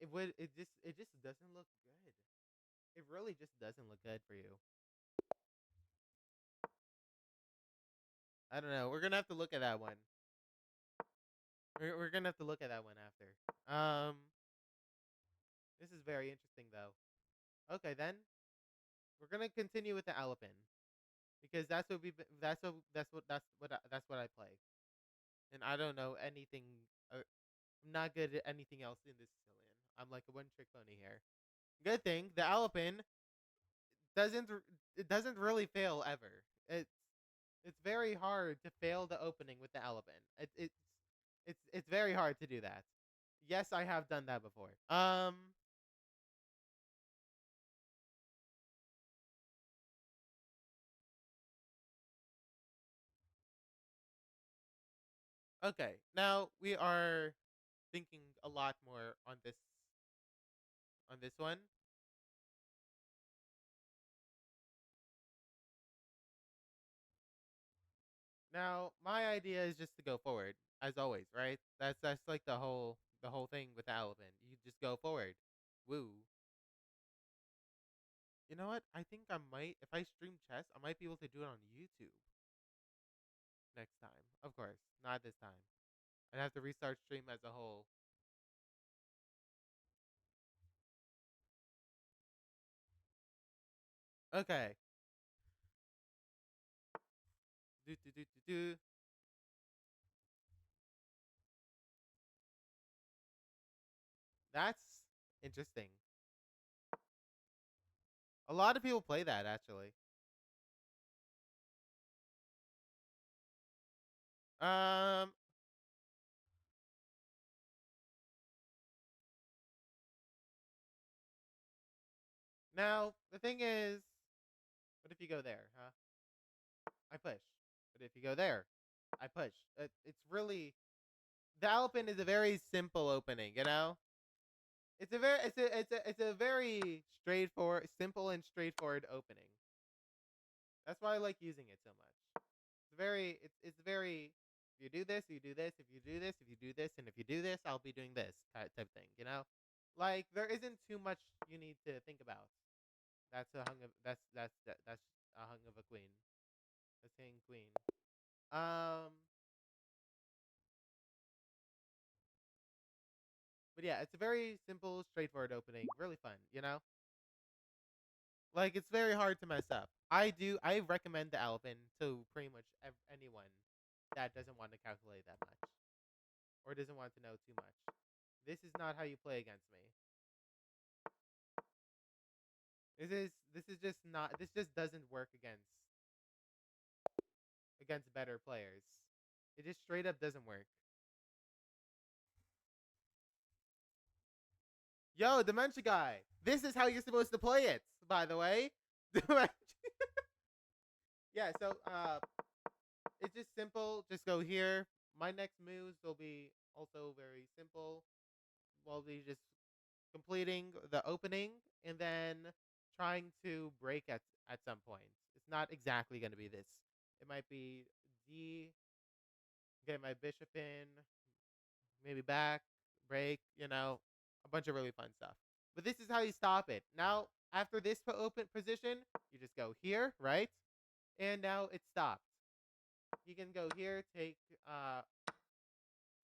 it just doesn't look good. It really just doesn't look good for you. I don't know. We're gonna have to look at that one. We're gonna have to look at that one after. This is very interesting though. Okay, then we're gonna continue with the Alapin because that's what I play, and I don't know anything. I'm not good at anything else in this Sicilian. I'm like a one trick pony here. Good thing the Alapin doesn't it doesn't really fail ever. It's very hard to fail the opening with the Alapin. It's very hard to do that. Yes, I have done that before. Okay. Now we are thinking a lot more on this one. Now, my idea is just to go forward, as always, right? That's like the whole thing with the elephant. You just go forward. Woo. You know what? I think I might, if I stream chess, I might be able to do it on YouTube next time. Of course, not this time. I'd have to restart stream as a whole. Okay. Do do do do do. That's interesting. A lot of people play that actually. Um. Now the thing is, what if you go there, huh? I push. But if you go there, I push. It's really the open is a very simple opening. You know, it's a very straightforward, simple and straightforward opening. That's why I like using it so much. It's very. If you do this, you do this. If you do this, if you do this, and if you do this, I'll be doing this type thing. You know, like there isn't too much you need to think about. That's a hung of a queen. A king queen. Um, but yeah, it's a very simple, straightforward opening. Really fun. You know, like it's very hard to mess up. I recommend the Alpin to pretty much anyone that doesn't want to calculate that much or doesn't want to know too much. This is not how you play against me. This is just not. This just doesn't work against better players. It just straight up doesn't work. Yo, Dementia Guy. This is how you're supposed to play it, by the way. Yeah, so it's just simple. Just go here. My next moves will be also very simple. We'll be just completing the opening and then trying to break at some point. It's not exactly going to be this. It might be D, get my bishop in, maybe back, break, a bunch of really fun stuff. But this is how you stop it. Now, after this open position, you just go here, right? And now it's stopped. You can go here, take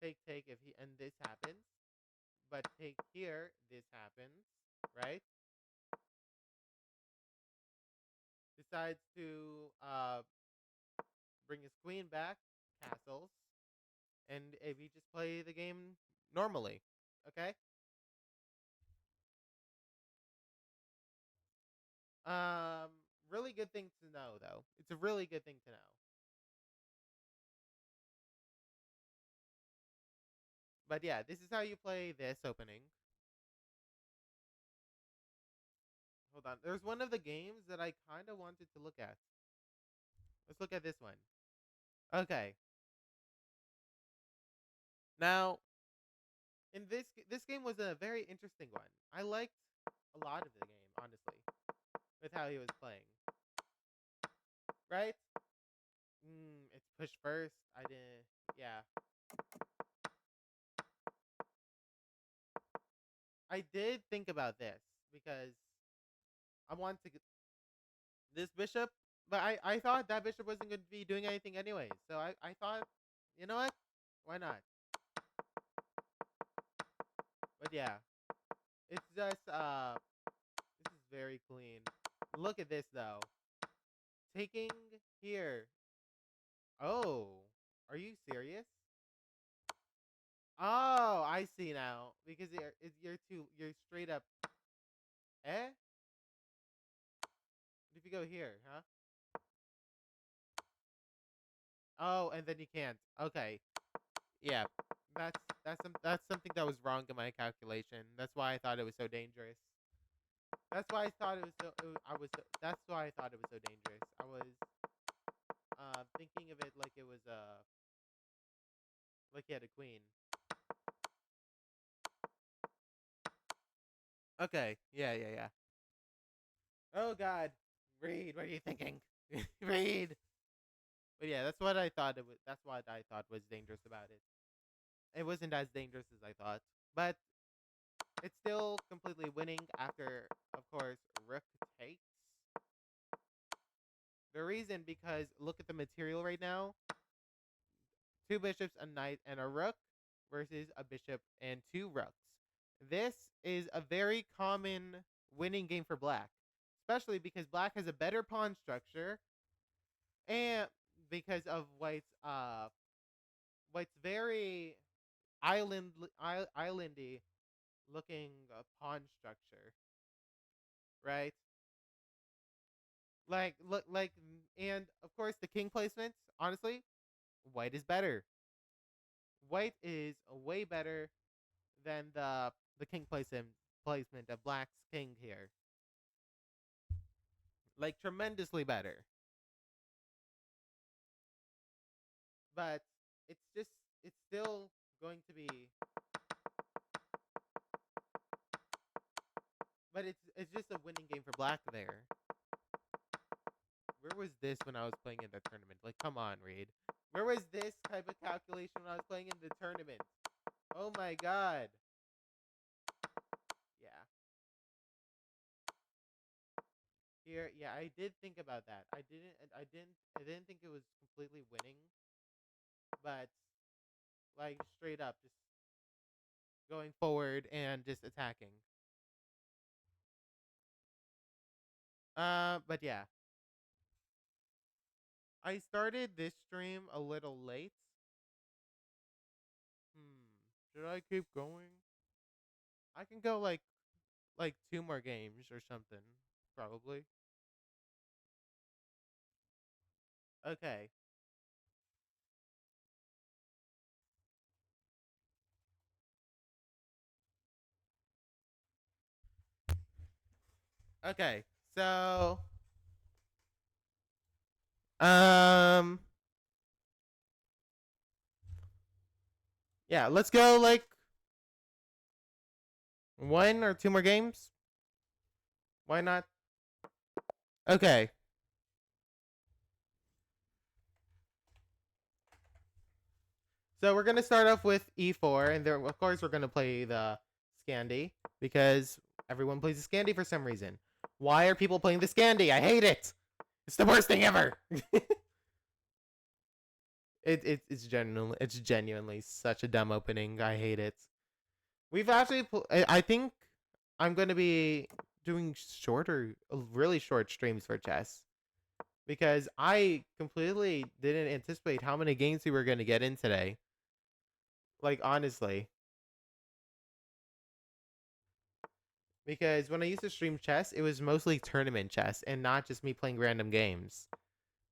if he and this happens, but take here, this happens, right? Decides to bring his queen back, castles, and if you just play the game normally, okay? Um, really good thing to know though. It's a really good thing to know. But yeah, this is how you play this opening. Hold on. There's one of the games that I kind of wanted to look at. Let's look at this one. Okay. Now, in this game was a very interesting one. I liked a lot of the game, honestly, with how he was playing. Right? It's push first. I didn't. Yeah, I did think about this because I want to get this bishop, but I thought that bishop wasn't going to be doing anything anyway. So I thought, you know what? Why not? But yeah, it's just this is very clean. Look at this though. Taking here. Oh, are you serious? Oh, I see now. Because you're straight up. Eh? What if you go here, huh? Oh, and then you can't. Okay. Yeah. That's something that was wrong in my calculation. That's why I thought it was so dangerous. That's why I thought it was so. I was. That's why I thought it was so dangerous. I was thinking of it like it was like he had a queen. Okay. Yeah. Yeah. Yeah. Oh God. Reed, what are you thinking? Reed. But yeah, that's what I thought it was. That's what I thought was dangerous about it. It wasn't as dangerous as I thought, but it's still completely winning after, of course, rook takes. The reason because look at the material right now: two bishops, a knight, and a rook versus a bishop and two rooks. This is a very common winning game for black, especially because black has a better pawn structure and because of white's very islandy looking pawn structure, right? And of course the king placements. Honestly, white is better. White is way better than the king placement of black's king here. Like tremendously better. But it's just it's still going to be but it's just a winning game for black there. Where was this when I was playing in the tournament? Like, come on, Reed. Where was this type of calculation when I was playing in the tournament? Oh my god. Yeah. Here, yeah, I did think about that. I didn't think it was completely winning, but like straight up just going forward and just attacking. But yeah. I started this stream a little late. Should I keep going? I can go like two more games or something, probably. Okay. Okay. So, um yeah, let's go like one or two more games. Why not? Okay. So we're gonna start off with e4, and there, of course, we're gonna play the Scandi because everyone plays the Scandi for some reason. Why are people playing the Scandi? I hate it. It's the worst thing ever. It's genuinely such a dumb opening. I hate it. We've actually I think I'm gonna be doing really short streams for chess because I completely didn't anticipate how many games we were gonna get in today. Like honestly, because when I used to stream chess, it was mostly tournament chess and not just me playing random games.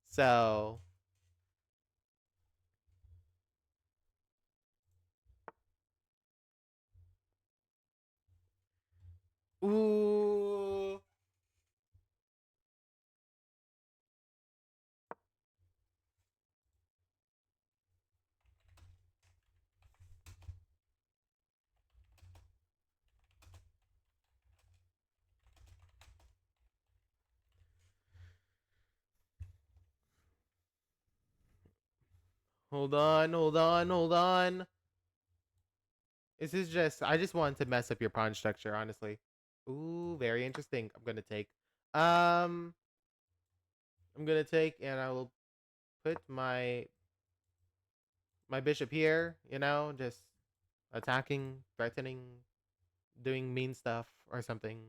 So, ooh. Hold on, hold on, hold on. This is just I just wanted to mess up your pawn structure, honestly. Ooh, very interesting. Um I'm gonna take and I will put my bishop here, just attacking, threatening, doing mean stuff or something.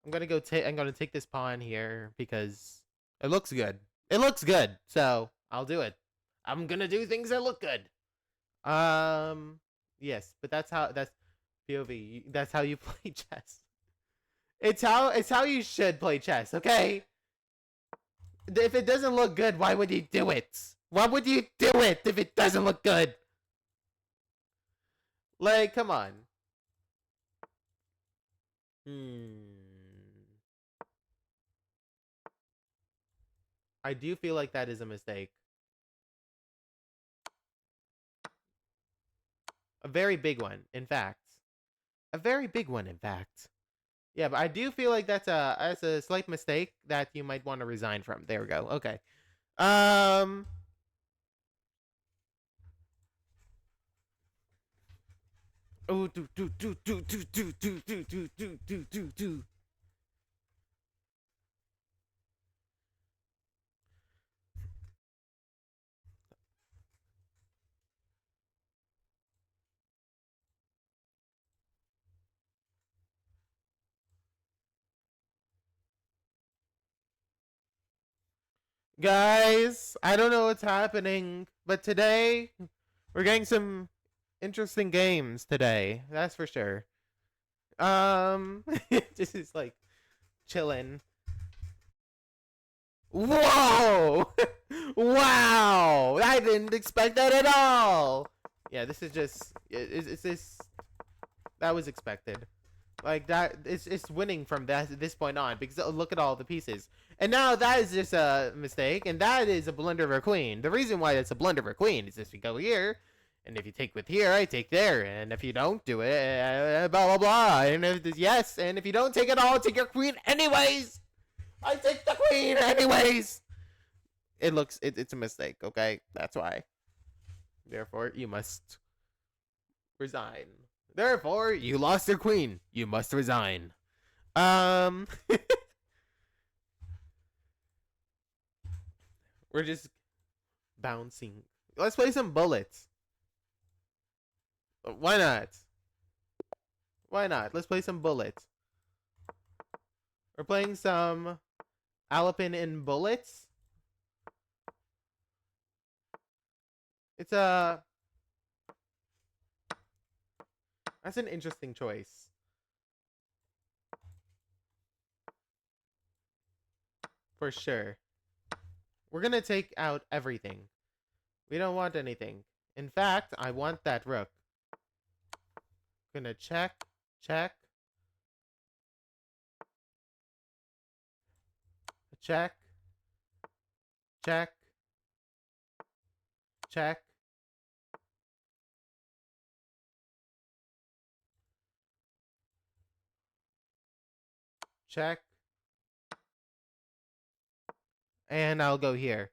I'm gonna take this pawn here because it looks good. It looks good, so I'll do it. I'm gonna do things that look good. Um yes, but that's POV. That's how you play chess. It's how you should play chess, okay? If it doesn't look good, why would you do it? Why would you do it if it doesn't look good? Like, come on. Hmm. I do feel like that is a mistake. A very big one, in fact. A very big one, in fact. Yeah, but I do feel like that's a slight mistake that you might want to resign from. There we go. Okay. Um. Oh, do. Guys, I don't know what's happening, but today we're getting some interesting games today. That's for sure. This is like chilling. Whoa! Wow! I didn't expect that at all. Yeah, this is just it's this that was expected. Like that, it's winning from this point on because look at all the pieces. And now that is just a mistake, and that is a blunder of a queen. The reason why it's a blunder of a queen is if you go here, and if you take with here, I take there, and if you don't do it, blah blah blah. And if it's yes, and if you don't take it all, take your queen anyways. I take the queen anyways. It's a mistake. Okay, that's why. Therefore, you must resign. Therefore, you lost your queen. You must resign. Um, we're just bouncing. Let's play some bullets. Why not? Why not? Let's play some bullets. We're playing some Alpin in bullets. It's a. That's an interesting choice. For sure. We're gonna take out everything. We don't want anything. In fact, I want that rook. Gonna check, check, check, check, check. Check. And I'll go here.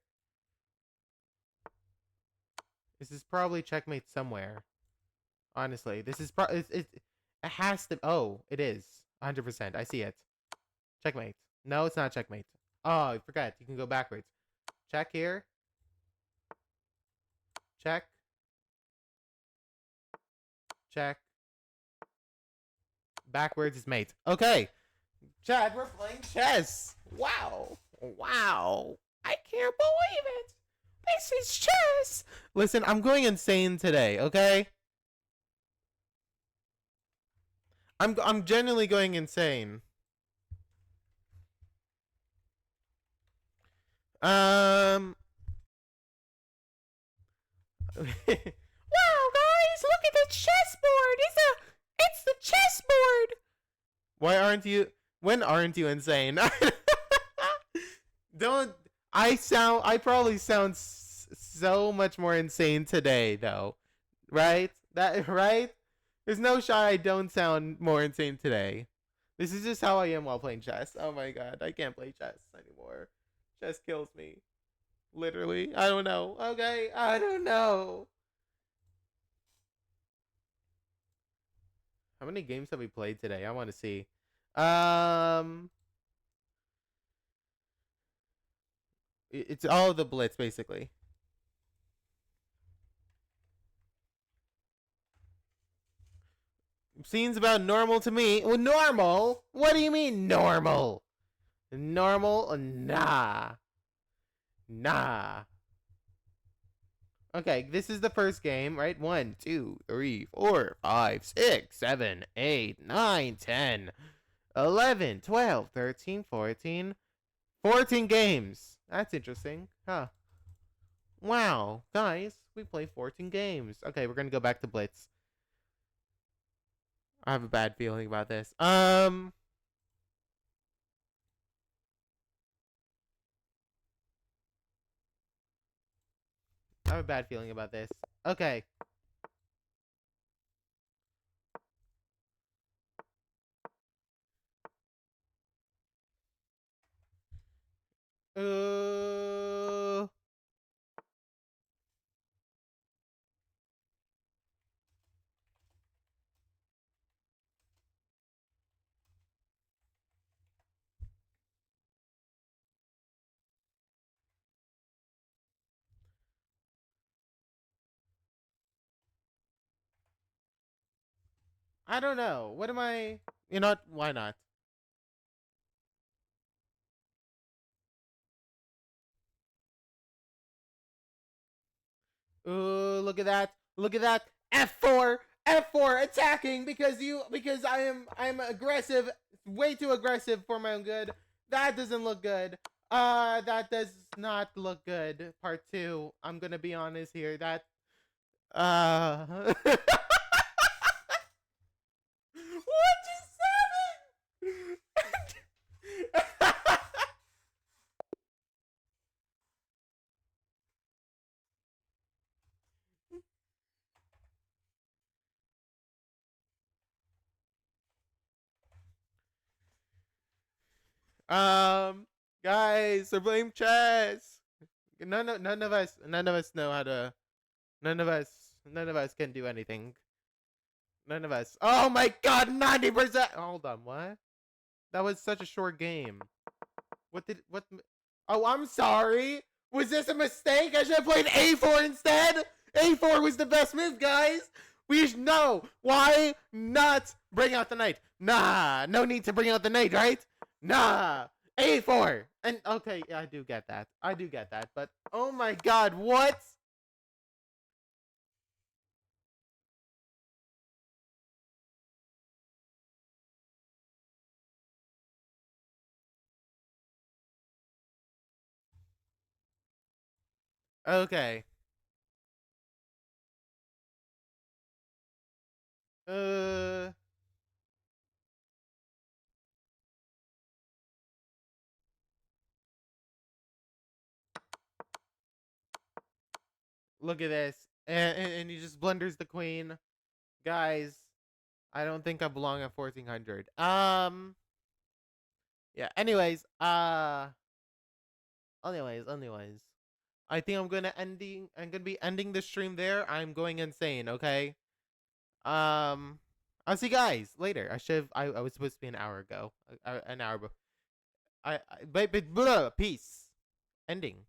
This is probably checkmate somewhere. Honestly, this is it has to. Oh, it is 100%. I see it. Checkmate. No, it's not checkmate. Oh, I forgot. You can go backwards. Check here. Check. Check. Backwards is mate. Okay. Chad, we're playing chess. Wow. Wow. I can't believe it. This is chess. Listen, I'm going insane today, okay? I'm genuinely going insane. Um Wow, guys, look at the chessboard. It's the chessboard. Why aren't you when aren't you insane? Don't I probably sound so much more insane today though. Right? That right? There's no shot I don't sound more insane today. This is just how I am while playing chess. Oh my god, I can't play chess anymore. Chess kills me. Literally. I don't know. Okay, I don't know. How many games have we played today? I want to see. Um, it's all the Blitz basically. Seems about normal to me. Well, normal? What do you mean normal? Normal? Nah. Nah. Okay, this is the first game, right? 1, 2, 3, 4, 5, 6, 7, 8, 9, 10, 11, 12, 13, 14. 14 games. That's interesting. Huh. Wow. Guys, we play 14 games. Okay, we're going to go back to Blitz. I have a bad feeling about this. I have a bad feeling about this. Okay. Uh, I don't know. What am I? You know what? Why not? Ooh, look at that. Look at that. F4. F4 attacking because I'm aggressive, way too aggressive for my own good. That doesn't look good. That does not look good. Part 2. I'm going to be honest here. That what just happened? um guys, we're playing chess. None of us know how to none of us none of us can do anything. None of us. Oh my god, 90%. Hold on, what? That was such a short game. What Oh, I'm sorry. Was this a mistake? I should have played A4 instead. A4 was the best move, guys. We should know. Why not bring out the knight? Nah, no need to bring out the knight, right? Nah. A4. And okay, yeah, I do get that. I do get that. But oh my god, what? Okay. Uh Look at this. And he just blunders the queen. Guys, I don't think I belong at 1400. Yeah, anyways. I think I'm gonna be ending the stream there. I'm going insane, okay? I'll see you guys later. I was supposed to be an hour ago. An hour before. But blah, peace. Ending.